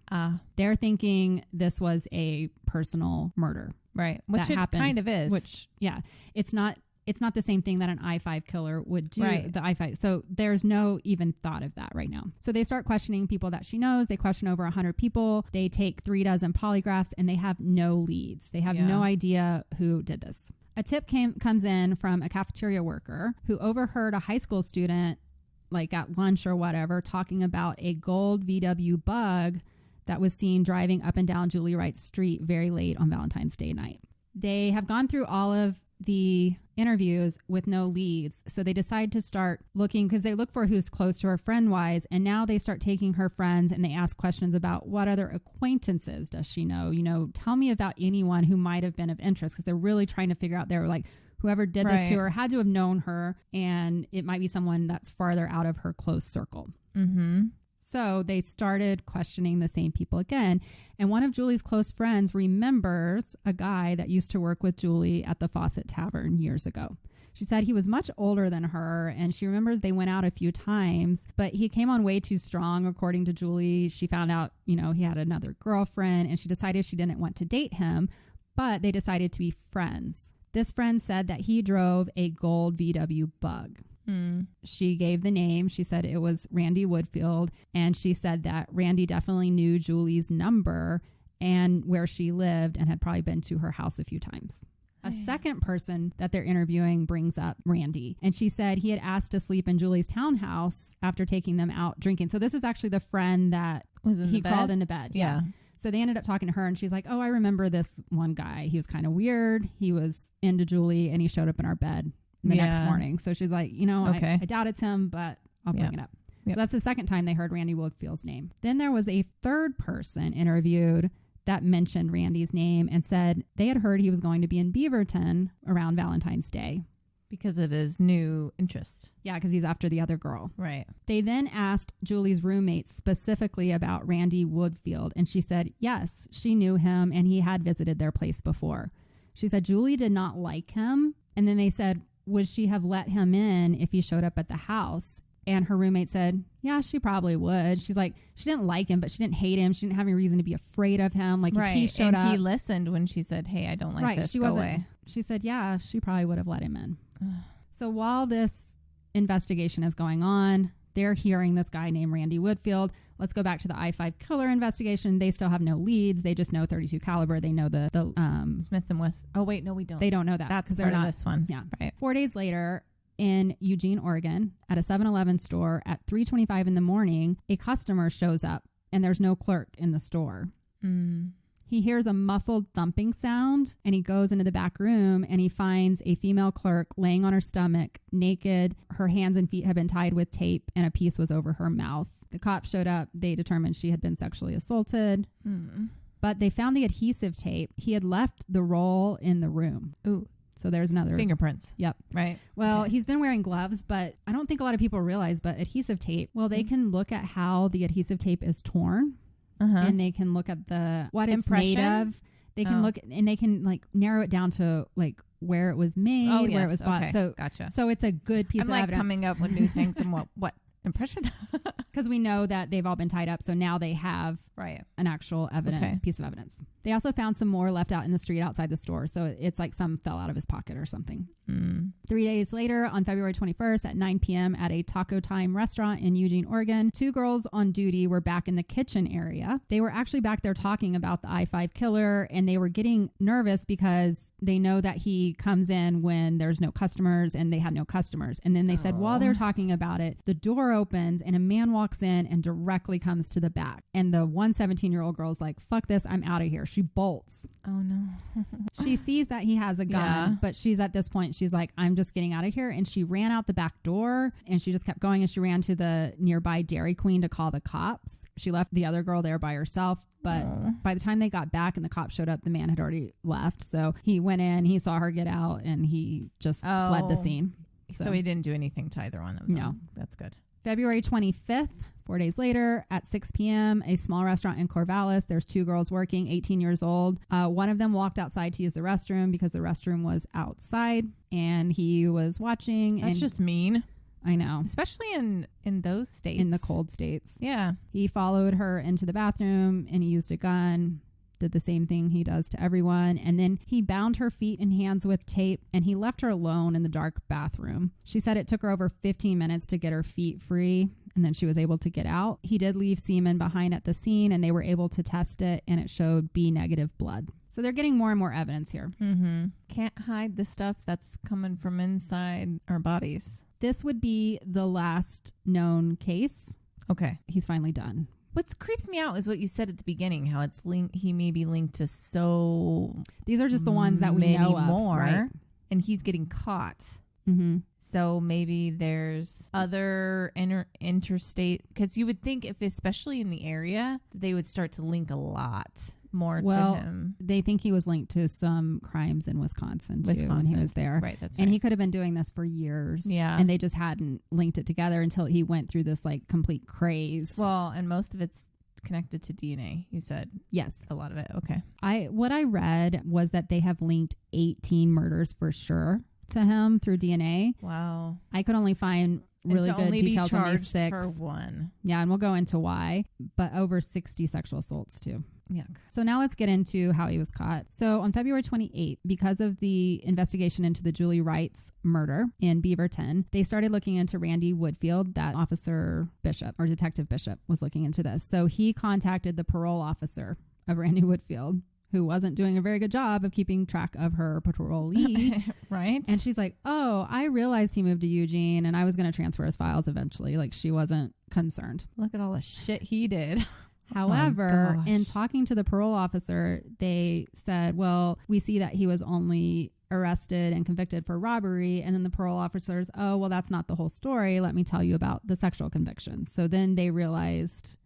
They're thinking this was a personal murder. Right. Which it happened, kind of is. Which, yeah, it's not the same thing that an I-5 killer would do, right. The I-5. So there's no even thought of that right now. So they start questioning people that she knows. They question over 100 people. They take 36 polygraphs and they have no leads. They have no idea who did this. A tip comes in from a cafeteria worker who overheard a high school student, like at lunch or whatever, talking about a gold VW Bug that was seen driving up and down Julie Wright Street very late on Valentine's Day night. They have gone through all of the interviews with no leads. So they decide to start looking because they look for who's close to her friend wise. And now they start taking her friends and they ask questions about what other acquaintances does she know? Tell me about anyone who might have been of interest, because they're really trying to figure out, they're like, whoever did this to her had to have known her, and it might be someone that's farther out of her close circle. Mm-hmm. So they started questioning the same people again. And one of Julie's close friends remembers a guy that used to work with Julie at the Fawcett Tavern years ago. She said he was much older than her, and she remembers they went out a few times, but he came on way too strong, according to Julie. She found out, he had another girlfriend, and she decided she didn't want to date him, but they decided to be friends. This friend said that he drove a gold VW Bug. She gave the name. She said it was Randy Woodfield, and she said that Randy definitely knew Julie's number and where she lived and had probably been to her house a few times. A second person that they're interviewing brings up Randy, and she said he had asked to sleep in Julie's townhouse after taking them out drinking. So this is actually the friend that he crawled into bed. Yeah. So they ended up talking to her, and she's like, oh, I remember this one guy. He was kind of weird. He was into Julie, and he showed up in our bed the next morning. So she's like, I doubt it's him, but I'll bring it up. So that's the second time they heard Randy Woodfield's name. Then there was a third person interviewed that mentioned Randy's name and said they had heard he was going to be in Beaverton around Valentine's Day. Because of his new interest. Yeah, because he's after the other girl. Right. They then asked Julie's roommate specifically about Randy Woodfield, and she said, yes, she knew him and he had visited their place before. She said Julie did not like him, and then they said, would she have let him in if he showed up at the house? And her roommate said, yeah, she probably would. She's like, she didn't like him, but she didn't hate him. She didn't have any reason to be afraid of him. Like, if he showed up. And he listened when she said, hey, I don't like this. Go away. She said, yeah, she probably would have let him in. So while this investigation is going on, they're hearing this guy named Randy Woodfield. Let's go back to the I-5 killer investigation. They still have no leads. They just know .32 caliber. They know the Smith & Wesson. Oh, wait, no, we don't. They don't know that. That's part of this one. Yeah. Right. 4 days later, in Eugene, Oregon, at a 7-Eleven store at 3:25 in the morning, a customer shows up and there's no clerk in the store. He hears a muffled thumping sound, and he goes into the back room and he finds a female clerk laying on her stomach, naked. Her hands and feet had been tied with tape and a piece was over her mouth. The cops showed up. They determined she had been sexually assaulted. But they found the adhesive tape. He had left the roll in the room. Ooh. So there's another fingerprints. Yep. Right. Well, he's been wearing gloves, but I don't think a lot of people realize, but adhesive tape, well, they can look at how the adhesive tape is torn and they can look at what it's made of. They can look and they can like narrow it down to like where it was made, where it was bought. So gotcha. So it's a good piece of evidence. Coming up with new things and what impression? Because we know that they've all been tied up. So now they have an actual evidence, piece of evidence. They also found some more left out in the street outside the store. So it's like some fell out of his pocket or something. 3 days later, on February 21st at 9 p.m. at a Taco Time restaurant in Eugene, Oregon, 2 girls on duty were back in the kitchen area. They were actually back there talking about the I-5 killer, and they were getting nervous because they know that he comes in when there's no customers, and they had no customers. And then they said while they're talking about it, the door opens and a man walks in and directly comes to the back. And the 17-year-old girl's like, fuck this, I'm out of here. She bolts. Oh no. She sees that he has a gun, but she's at this point, she's like, I'm just getting out of here. And she ran out the back door and she just kept going, and she ran to the nearby Dairy Queen to call the cops. She left the other girl there by herself, but by the time they got back and the cops showed up, the man had already left. So he went in, he saw her get out, and he just fled the scene. So he didn't do anything to either one of them. No. That's good. February 25th, 4 days later at 6 p.m., a small restaurant in Corvallis. There's 2 girls working, 18 years old. One of them walked outside to use the restroom because the restroom was outside, and he was watching. That's just mean. I know. Especially in those states. In the cold states. Yeah. He followed her into the bathroom, and he used a gun. Did the same thing he does to everyone. And then he bound her feet and hands with tape, and he left her alone in the dark bathroom. She said it took her over 15 minutes to get her feet free, and then she was able to get out. He did leave semen behind at the scene, and they were able to test it, and it showed B negative blood. So they're getting more and more evidence here. Can't hide the stuff that's coming from inside our bodies. This would be the last known case. Okay. He's finally done. What creeps me out is what you said at the beginning, how it's linked. He may be linked to so. These are just the ones that we know of, more, right? And he's getting caught. So maybe there's other interstate, because you would think if, especially in the area, they would start to link a lot more to him. They think he was linked to some crimes in Wisconsin when he was there. Right, that's and right. he could have been doing this for years. Yeah. And they just hadn't linked it together until he went through this like complete craze. Well, and most of it's connected to DNA, you said. Yes. A lot of it. Okay. What I read was that they have linked 18 murders for sure to him through DNA. Wow. I could only find really good details on these 6. For one. Yeah, and we'll go into why, but over 60 sexual assaults too. Yuck. So now let's get into how he was caught. So on February 28th, because of the investigation into the Julie Wright's murder in Beaverton, they started looking into Randy Woodfield. That Officer Bishop or Detective Bishop was looking into this. So he contacted the parole officer of Randy Woodfield, who wasn't doing a very good job of keeping track of her parolee. Right. And she's like, oh, I realized he moved to Eugene and I was going to transfer his files eventually. Like, she wasn't concerned. Look at all the shit he did. However, in talking to the parole officer, they said, well, we see that he was only arrested and convicted for robbery. And then the parole officers, oh, well, that's not the whole story. Let me tell you about the sexual convictions. So then they realized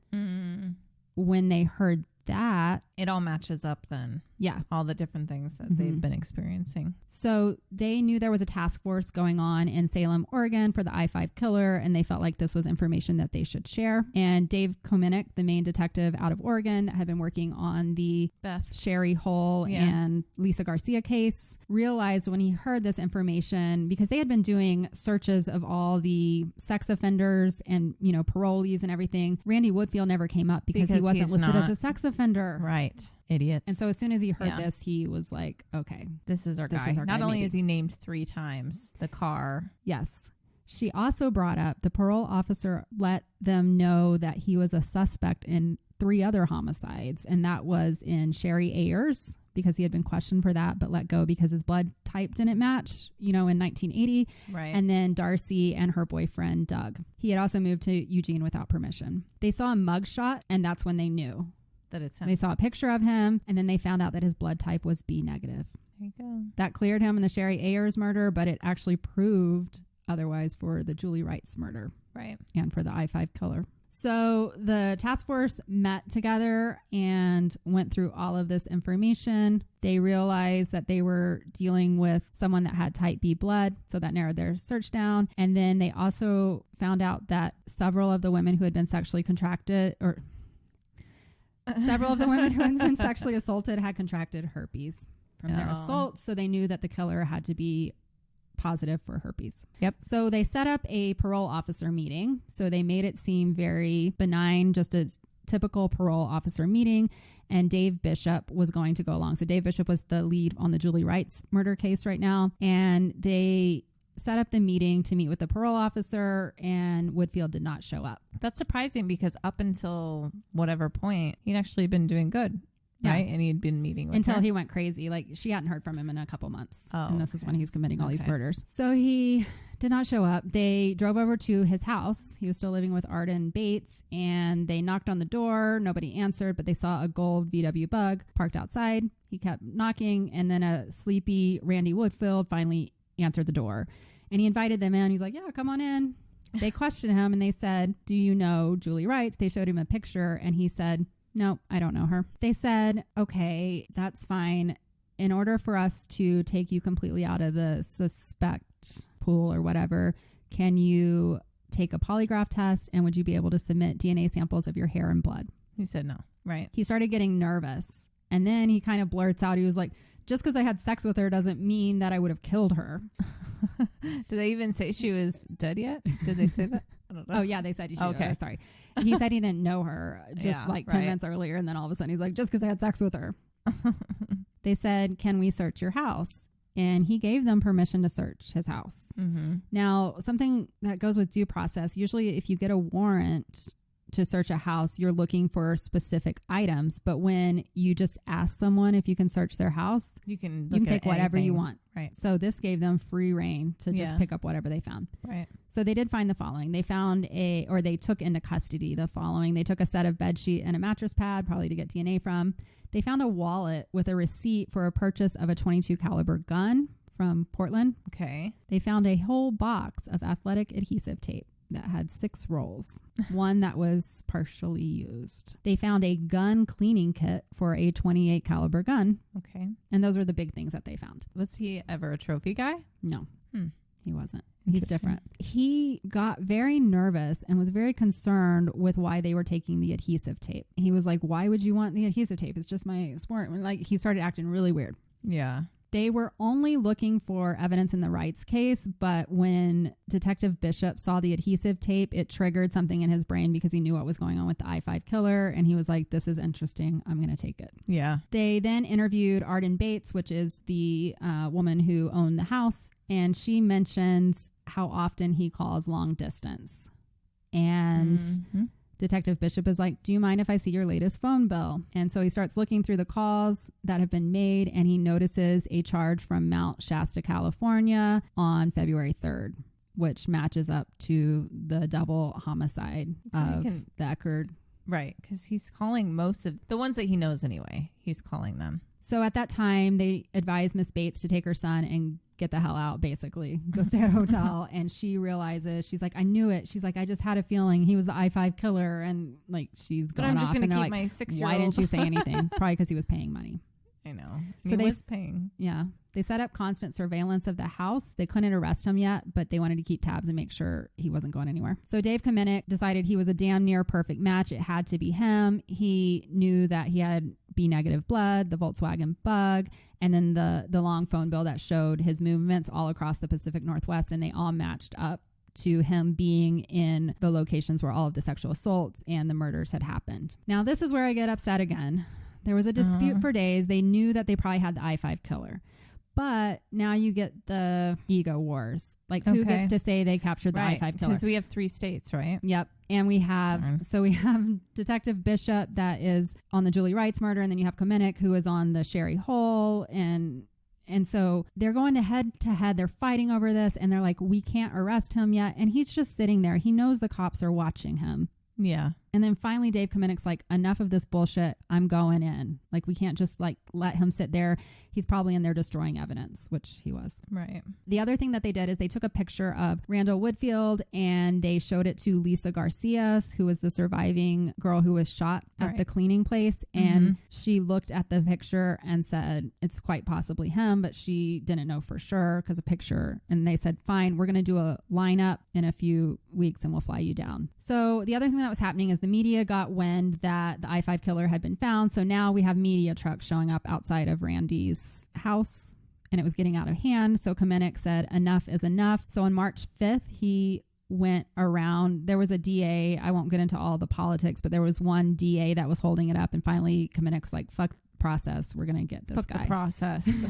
when they heard that, it all matches up then. Yeah. All the different things that they've been experiencing. So they knew there was a task force going on in Salem, Oregon for the I-5 killer, and they felt like this was information that they should share. And Dave Kominick, the main detective out of Oregon that had been working on the Beth Sherry Hull and Lisa Garcia case, realized when he heard this information, because they had been doing searches of all the sex offenders and, you know, parolees and everything, Randy Woodfield never came up because he wasn't listed as a sex offender. Right. Idiots. And so as soon as he heard this, he was like, okay, this is our guy. Not only is he named 3 times, the car. Yes. She also brought up the parole officer let them know that he was a suspect in 3 other homicides. And that was in Sherry Ayers, because he had been questioned for that, but let go because his blood type didn't match, you know, in 1980. Right. And then Darcy and her boyfriend, Doug. He had also moved to Eugene without permission. They saw a mugshot, and that's when they knew that it's him. They saw a picture of him, and then they found out that his blood type was B negative. There you go. That cleared him in the Sherry Ayers murder, but it actually proved otherwise for the Julie Wright's murder. Right. And for the I-5 killer. So the task force met together and went through all of this information. They realized that they were dealing with someone that had type B blood, so that narrowed their search down. And then they also found out that several of the women who had been sexually contracted, or several of the women who had been sexually assaulted had contracted herpes from their assault. So they knew that the killer had to be positive for herpes. Yep. So they set up a parole officer meeting. So they made it seem very benign, just a typical parole officer meeting. And Dave Bishop was going to go along. So Dave Bishop was the lead on the Julie Wright's murder case right now. And they set up the meeting to meet with the parole officer, and Woodfield did not show up. That's surprising because up until whatever point, he'd actually been doing good. Yeah. Right. And he'd been meeting with until her. he went crazy. Like, she hadn't heard from him in a couple months. Oh, and this is when he's committing all these Okay. murders. So he did not show up. They drove over to his house. He was still living with Arden Bates, and they knocked on the door. Nobody answered, but they saw a gold VW Bug parked outside. He kept knocking, and then a sleepy Randy Woodfield finally answered the door. And he invited them in. He's like, yeah, come on in. They questioned him, and they said, do you know Julie Wright? They showed him a picture, and he said, no, I don't know her. They said, okay, that's fine. In order for us to take you completely out of the suspect pool or whatever, can you take a polygraph test, and would you be able to submit DNA samples of your hair and blood? He said no. Right. He started getting nervous, and then he kind of blurts out, he was like, just because I had sex with her doesn't mean that I would have killed her. Did they even say she was dead yet? Did they say that? I don't know. Oh, yeah, they said you should. Okay. Sorry. He said he didn't know her just Yeah, 10 right. minutes earlier. And then all of a sudden he's like, just because I had sex with her. They said, can we search your house? And he gave them permission to search his house. Mm-hmm. Now, something that goes with due process, usually if you get a warrant to search a house, you're looking for specific items. But when you just ask someone if you can search their house, You can take whatever you want. Right. So this gave them free reign to just Yeah. pick up whatever they found. Right. So they did find the following. They found they took into custody the following. They took a set of bed sheet and a mattress pad, probably to get DNA from. They found a wallet with a receipt for a purchase of a .22 caliber gun from Portland. Okay. They found a whole box of athletic adhesive tape that had 6 rolls, one that was partially used. They found a gun cleaning kit for a .28 caliber gun. Okay. And those were the big things that they found. Was he ever a trophy guy? No, he wasn't. He's Interesting. different. He got very nervous and was very concerned with why they were taking the adhesive tape. He was like, why would you want the adhesive tape? It's just my sport. And like, he started acting really weird. Yeah. They were only looking for evidence in the Wrights case, but when Detective Bishop saw the adhesive tape, it triggered something in his brain because he knew what was going on with the I-5 killer, and he was like, this is interesting. I'm going to take it. Yeah. They then interviewed Arden Bates, which is the woman who owned the house, and she mentions how often he calls long distance. And Detective Bishop is like, do you mind if I see your latest phone bill? And so he starts looking through the calls that have been made, and he notices a charge from Mount Shasta, California on February 3rd, which matches up to the double homicide of the Eckerd. Right. Because he's calling most of the ones that he knows anyway. He's calling them. So at that time, they advised Miss Bates to take her son and get the hell out, basically. Go stay at a hotel. And she realizes, she's like, I knew it. She's like, I just had a feeling he was the I-5 killer. And like, she's going off. But I'm just going to keep like, my 6-year-old. why didn't you say anything? Probably because he was paying money. I know. So he was paying. Yeah. They set up constant surveillance of the house. They couldn't arrest him yet, but they wanted to keep tabs and make sure he wasn't going anywhere. So Dave Kamenick decided he was a damn near perfect match. It had to be him. He knew that he had B negative blood, the Volkswagen Bug, and then the long phone bill that showed his movements all across the Pacific Northwest, and they all matched up to him being in the locations where all of the sexual assaults and the murders had happened. Now, this is where I get upset again. There was a dispute for days. They knew that they probably had the I-5 killer. But now you get the ego wars. Like, who gets to say they captured the I-5 killer? Because we have 3 states, right? Yep. And we have, we have Detective Bishop that is on the Julie Wright's murder. And then you have Kamenick, who is on the Sherry Hole. And so they're going head to head. They're fighting over this. And they're like, we can't arrest him yet. And he's just sitting there. He knows the cops are watching him. Yeah. And then finally, Dave Kamenek's like, enough of this bullshit. I'm going in. Like, we can't just like let him sit there. He's probably in there destroying evidence, which he was. Right. The other thing that they did is they took a picture of Randy Woodfield and they showed it to Lisa Garcia, who was the surviving girl who was shot at the cleaning place. And she looked at the picture and said, it's quite possibly him, but she didn't know for sure because a picture. And they said, fine, we're going to do a lineup in a few weeks and we'll fly you down. So the other thing that was happening is the media got wind that the I-5 killer had been found. So now we have media trucks showing up outside of Randy's house and it was getting out of hand. So Kamenek said, enough is enough. So on March 5th, he went around. There was a DA. I won't get into all the politics, but there was one DA that was holding it up. And finally, Kamenek was like, fuck the process. We're going to get this guy. Fuck the process.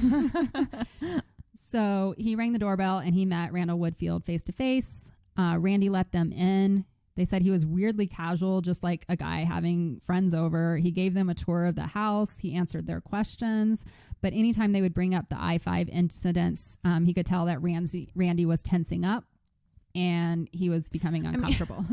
So he rang the doorbell and he met Randall Woodfield face to face. Randy let them in. They said he was weirdly casual, just like a guy having friends over. He gave them a tour of the house. He answered their questions. But anytime they would bring up the I-5 incidents, he could tell that Randy was tensing up and he was becoming uncomfortable.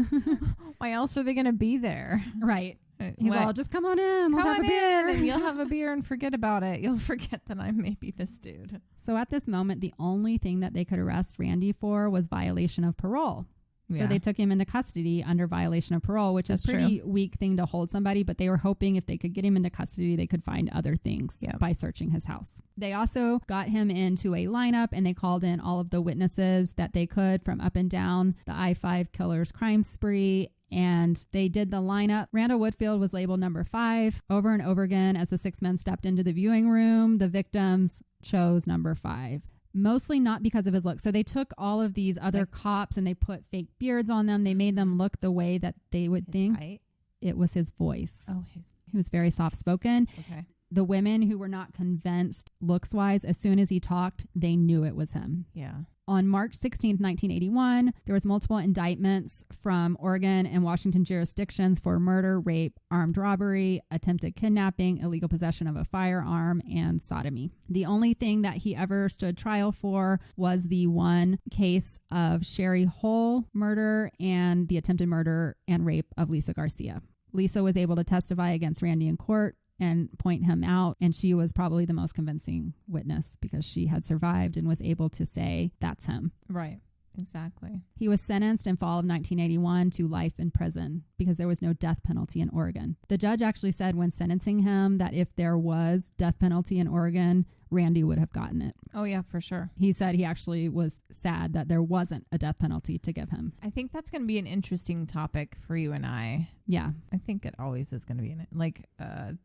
Why else are they going to be there? Right. He's all, just come on in. Let's have a beer. And you'll have a beer and forget about it. You'll forget that I'm maybe this dude. So at this moment, the only thing that they could arrest Randy for was violation of parole. So they took him into custody under violation of parole, which is a pretty weak thing to hold somebody. But they were hoping if they could get him into custody, they could find other things by searching his house. They also got him into a lineup and they called in all of the witnesses that they could from up and down the I-5 killer's crime spree. And they did the lineup. Randall Woodfield was labeled number 5 over and over again. As the 6 men stepped into the viewing room, the victims chose number 5. Mostly not because of his look. So they took all of these other cops and they put fake beards on them. They made them look the way that they would think. Height? It was his voice. Oh, he was very soft-spoken. Okay. The women who were not convinced looks-wise, as soon as he talked, they knew it was him. Yeah. On March 16th, 1981, there was multiple indictments from Oregon and Washington jurisdictions for murder, rape, armed robbery, attempted kidnapping, illegal possession of a firearm, and sodomy. The only thing that he ever stood trial for was the one case of Sherry Hull murder and the attempted murder and rape of Lisa Garcia. Lisa was able to testify against Randy in court and point him out. And she was probably the most convincing witness because she had survived and was able to say, that's him. Right. Exactly. He was sentenced in fall of 1981 to life in prison because there was no death penalty in Oregon. The judge actually said when sentencing him that if there was death penalty in Oregon, Randy would have gotten it. Oh, yeah, for sure. He said he actually was sad that there wasn't a death penalty to give him. I think that's going to be an interesting topic for you and I. Yeah. I think it always is going to be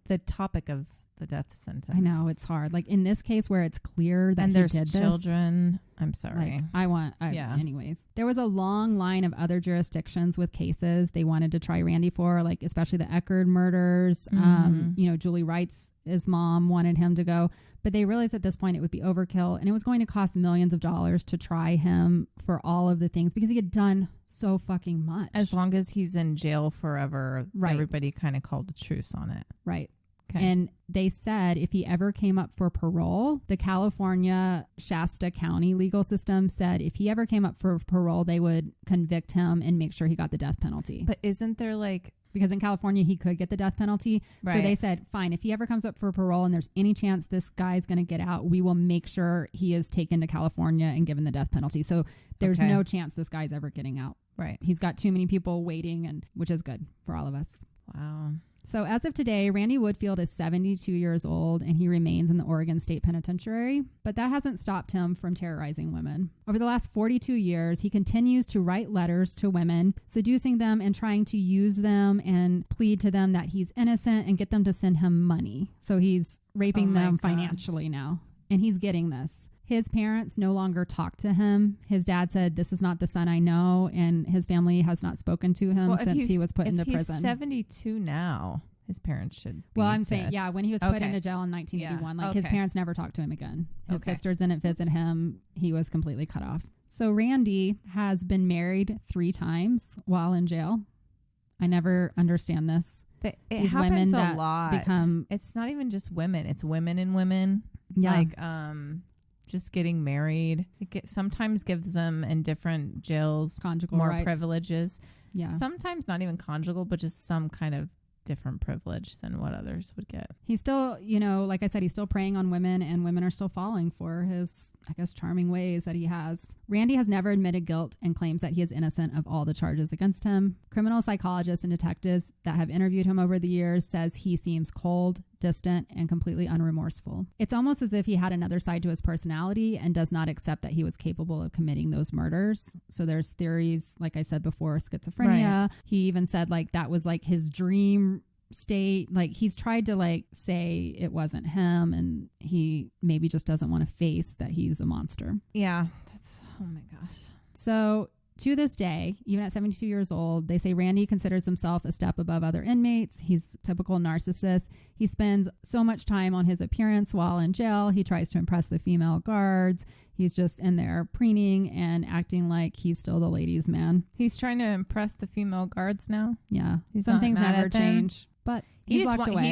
the topic of the death sentence. I know, it's hard. Like in this case where it's clear that and he there's did children. I'm sorry. Anyways, there was a long line of other jurisdictions with cases they wanted to try Randy for, like especially the Eckerd murders. Julie Wright's his mom wanted him to go, but they realized at this point it would be overkill and it was going to cost millions of dollars to try him for all of the things because he had done so fucking much. As long as he's in jail forever, everybody kind of called a truce on it. Right. Okay. And they said if he ever came up for parole, the California Shasta County legal system said if he ever came up for parole, they would convict him and make sure he got the death penalty. But isn't there because in California, he could get the death penalty. Right. So they said, fine, if he ever comes up for parole and there's any chance this guy's going to get out, we will make sure he is taken to California and given the death penalty. So there's no chance this guy's ever getting out. Right. He's got too many people waiting, which is good for all of us. Wow. So as of today, Randy Woodfield is 72 years old and he remains in the Oregon State Penitentiary, but that hasn't stopped him from terrorizing women. Over the last 42 years, he continues to write letters to women, seducing them and trying to use them and plead to them that he's innocent and get them to send him money. So he's raping them financially now. And he's getting this. His parents no longer talk to him. His dad said, this is not the son I know. And his family has not spoken to him since he was put into prison. He's 72 now. His parents should be I'm saying, when he was put into jail in 1981, his parents never talked to him again. His sisters didn't visit him. He was completely cut off. So Randy has been married 3 times while in jail. I never understand this. It happens a lot. It's not even just women. It's women and women. Yeah. just getting married. Sometimes gives them in different jails Conjugal more rights. privileges. Yeah. Sometimes not even conjugal, but just some kind of different privilege than what others would get. He's still, like I said, he's still preying on women, and women are still falling for his, I guess, charming ways that he has. Randy has never admitted guilt and claims that he is innocent of all the charges against him. Criminal psychologists and detectives that have interviewed him over the years says he seems cold, distant, and completely unremorseful. It's almost as if he had another side to his personality and does not accept that he was capable of committing those murders. So there's theories, like I said before, schizophrenia. Right. He even said like that was like his dream state. Like he's tried to like say it wasn't him, and he maybe just doesn't want to face that he's a monster. Yeah, oh my gosh. So to this day, even at 72 years old, they say Randy considers himself a step above other inmates. He's a typical narcissist. He spends so much time on his appearance while in jail. He tries to impress the female guards. He's just in there preening and acting like he's still the ladies' man. He's trying to impress the female guards now? Yeah. He's Some things never change. But he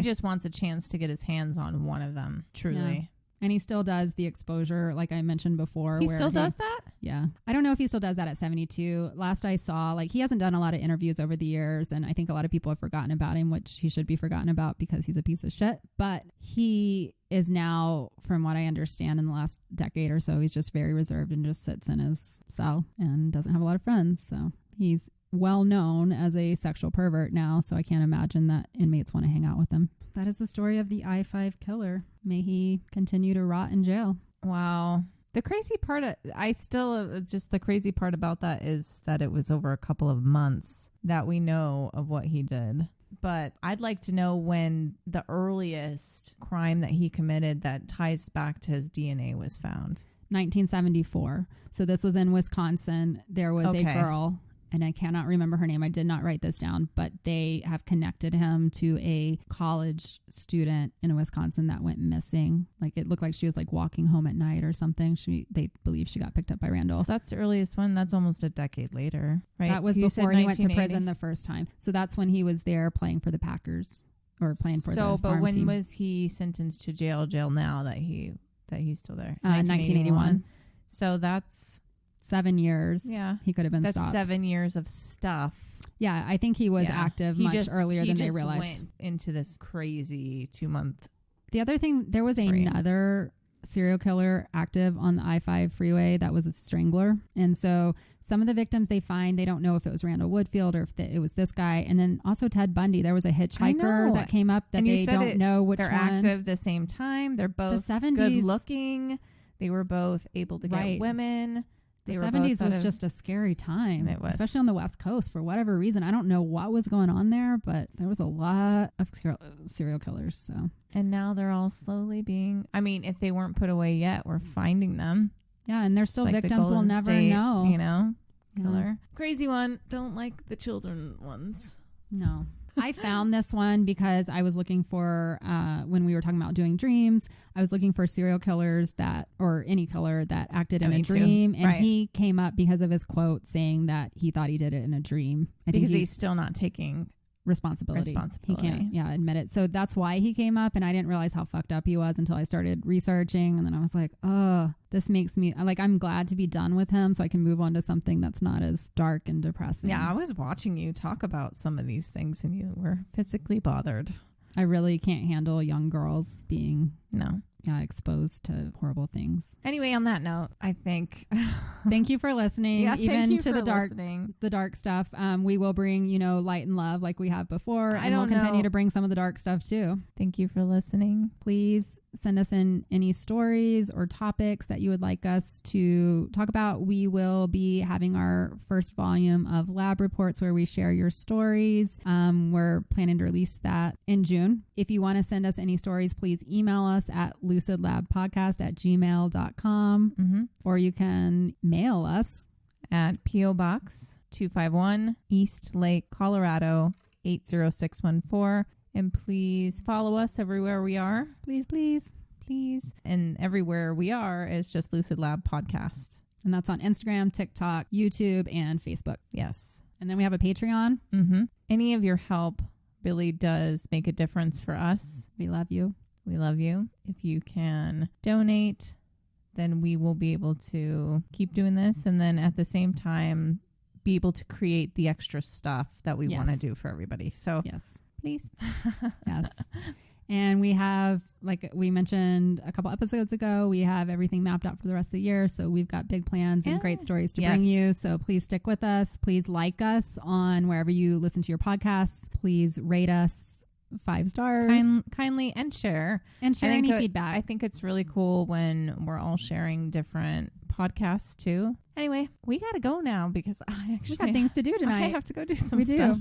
just wants a chance to get his hands on one of them, truly. Yeah. And he still does the exposure, like I mentioned before. He still does that? Yeah. I don't know if he still does that at 72. Last I saw, like he hasn't done a lot of interviews over the years, and I think a lot of people have forgotten about him, which he should be forgotten about because he's a piece of shit. But he is now, from what I understand, in the last decade or so, he's just very reserved and just sits in his cell and doesn't have a lot of friends. So he's well known as a sexual pervert now, so I can't imagine that inmates want to hang out with him. That is the story of the I-5 killer. May he continue to rot in jail. Wow. The crazy part, the crazy part about that is that it was over a couple of months that we know of what he did. But I'd like to know when the earliest crime that he committed that ties back to his DNA was found. 1974. So this was in Wisconsin. There was a girl, and I cannot remember her name. I did not write this down, but they have connected him to a college student in Wisconsin that went missing. Like it looked like she was like walking home at night or something. They believe she got picked up by Randall. So that's the earliest one. That's almost a decade later, right? That was before he went to prison the first time. So that's when he was there playing for the Packers or playing for the farm but when team. was he sentenced to jail now that he's still there? 1981. So that's 7 years. Yeah. He could have been stopped. That's 7 years of stuff. Yeah. I think he was active much earlier than they realized. He just went into this crazy 2-month. The other thing, there was another serial killer active on the I-5 freeway that was a strangler. And so some of the victims they find, they don't know if it was Randy Woodfield or if it was this guy. And then also Ted Bundy. There was a hitchhiker that came up that they don't know which one. They're active the same time. They're both good looking. They were both able to get women. The 70s was just a scary time, especially on the West Coast for whatever reason. I don't know what was going on there, but there was a lot of serial killers. So, and now they're all slowly if they weren't put away yet, we're finding them. Yeah, and they're still victims. We'll never know. Killer. Crazy one. Don't like the children ones. No. I found this one because I was looking for, when we were talking about doing dreams, I was looking for serial killers or any killer that acted in a dream. And he came up because of his quote saying that he thought he did it in a dream. Because he's still not taking responsibility. He can't, admit it. So that's why he came up, and I didn't realize how fucked up he was until I started researching, and then I was like, oh, this makes me I'm glad to be done with him so I can move on to something that's not as dark and depressing. Yeah, I was watching you talk about some of these things, and you were physically bothered. I really can't handle young girls being exposed to horrible things. Anyway, on that note, I think thank you for listening. Even to the dark stuff. We will bring, light and love like we have before, and we'll continue to bring some of the dark stuff too. Thank you for listening. Please send us in any stories or topics that you would like us to talk about. We will be having our first volume of lab reports where we share your stories. We're planning to release that in June. If you want to send us any stories, please email us at lucidlabpodcast@gmail.com, or you can mail us at P.O. Box 251 East Lake, Colorado 80614. And please follow us everywhere we are. Please, please. Please. And everywhere we are is just Lucid Lab Podcast. And that's on Instagram, TikTok, YouTube, and Facebook. Yes. And then we have a Patreon. Mm-hmm. Any of your help really does make a difference for us. We love you. We love you. If you can donate then we will be able to keep doing this. And then at the same time, be able to create the extra stuff that we want to do for everybody. So yes, please. Yes. And we have, like we mentioned a couple episodes ago, we have everything mapped out for the rest of the year. So we've got big plans and great stories to bring you. So please stick with us. Please like us on wherever you listen to your podcasts. Please rate us 5 stars. Kindly and share. And share any feedback. I think it's really cool when we're all sharing different podcasts too. Anyway, we got to go now because we got things to do tonight. I have to go do some stuff.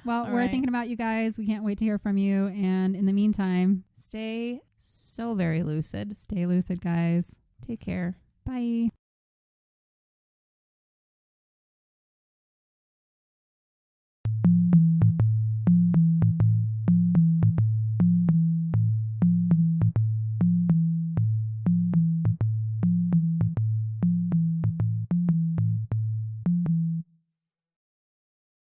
Well, we're thinking about you guys. We can't wait to hear from you. And in the meantime, stay so very lucid. Stay lucid, guys. Take care. Bye.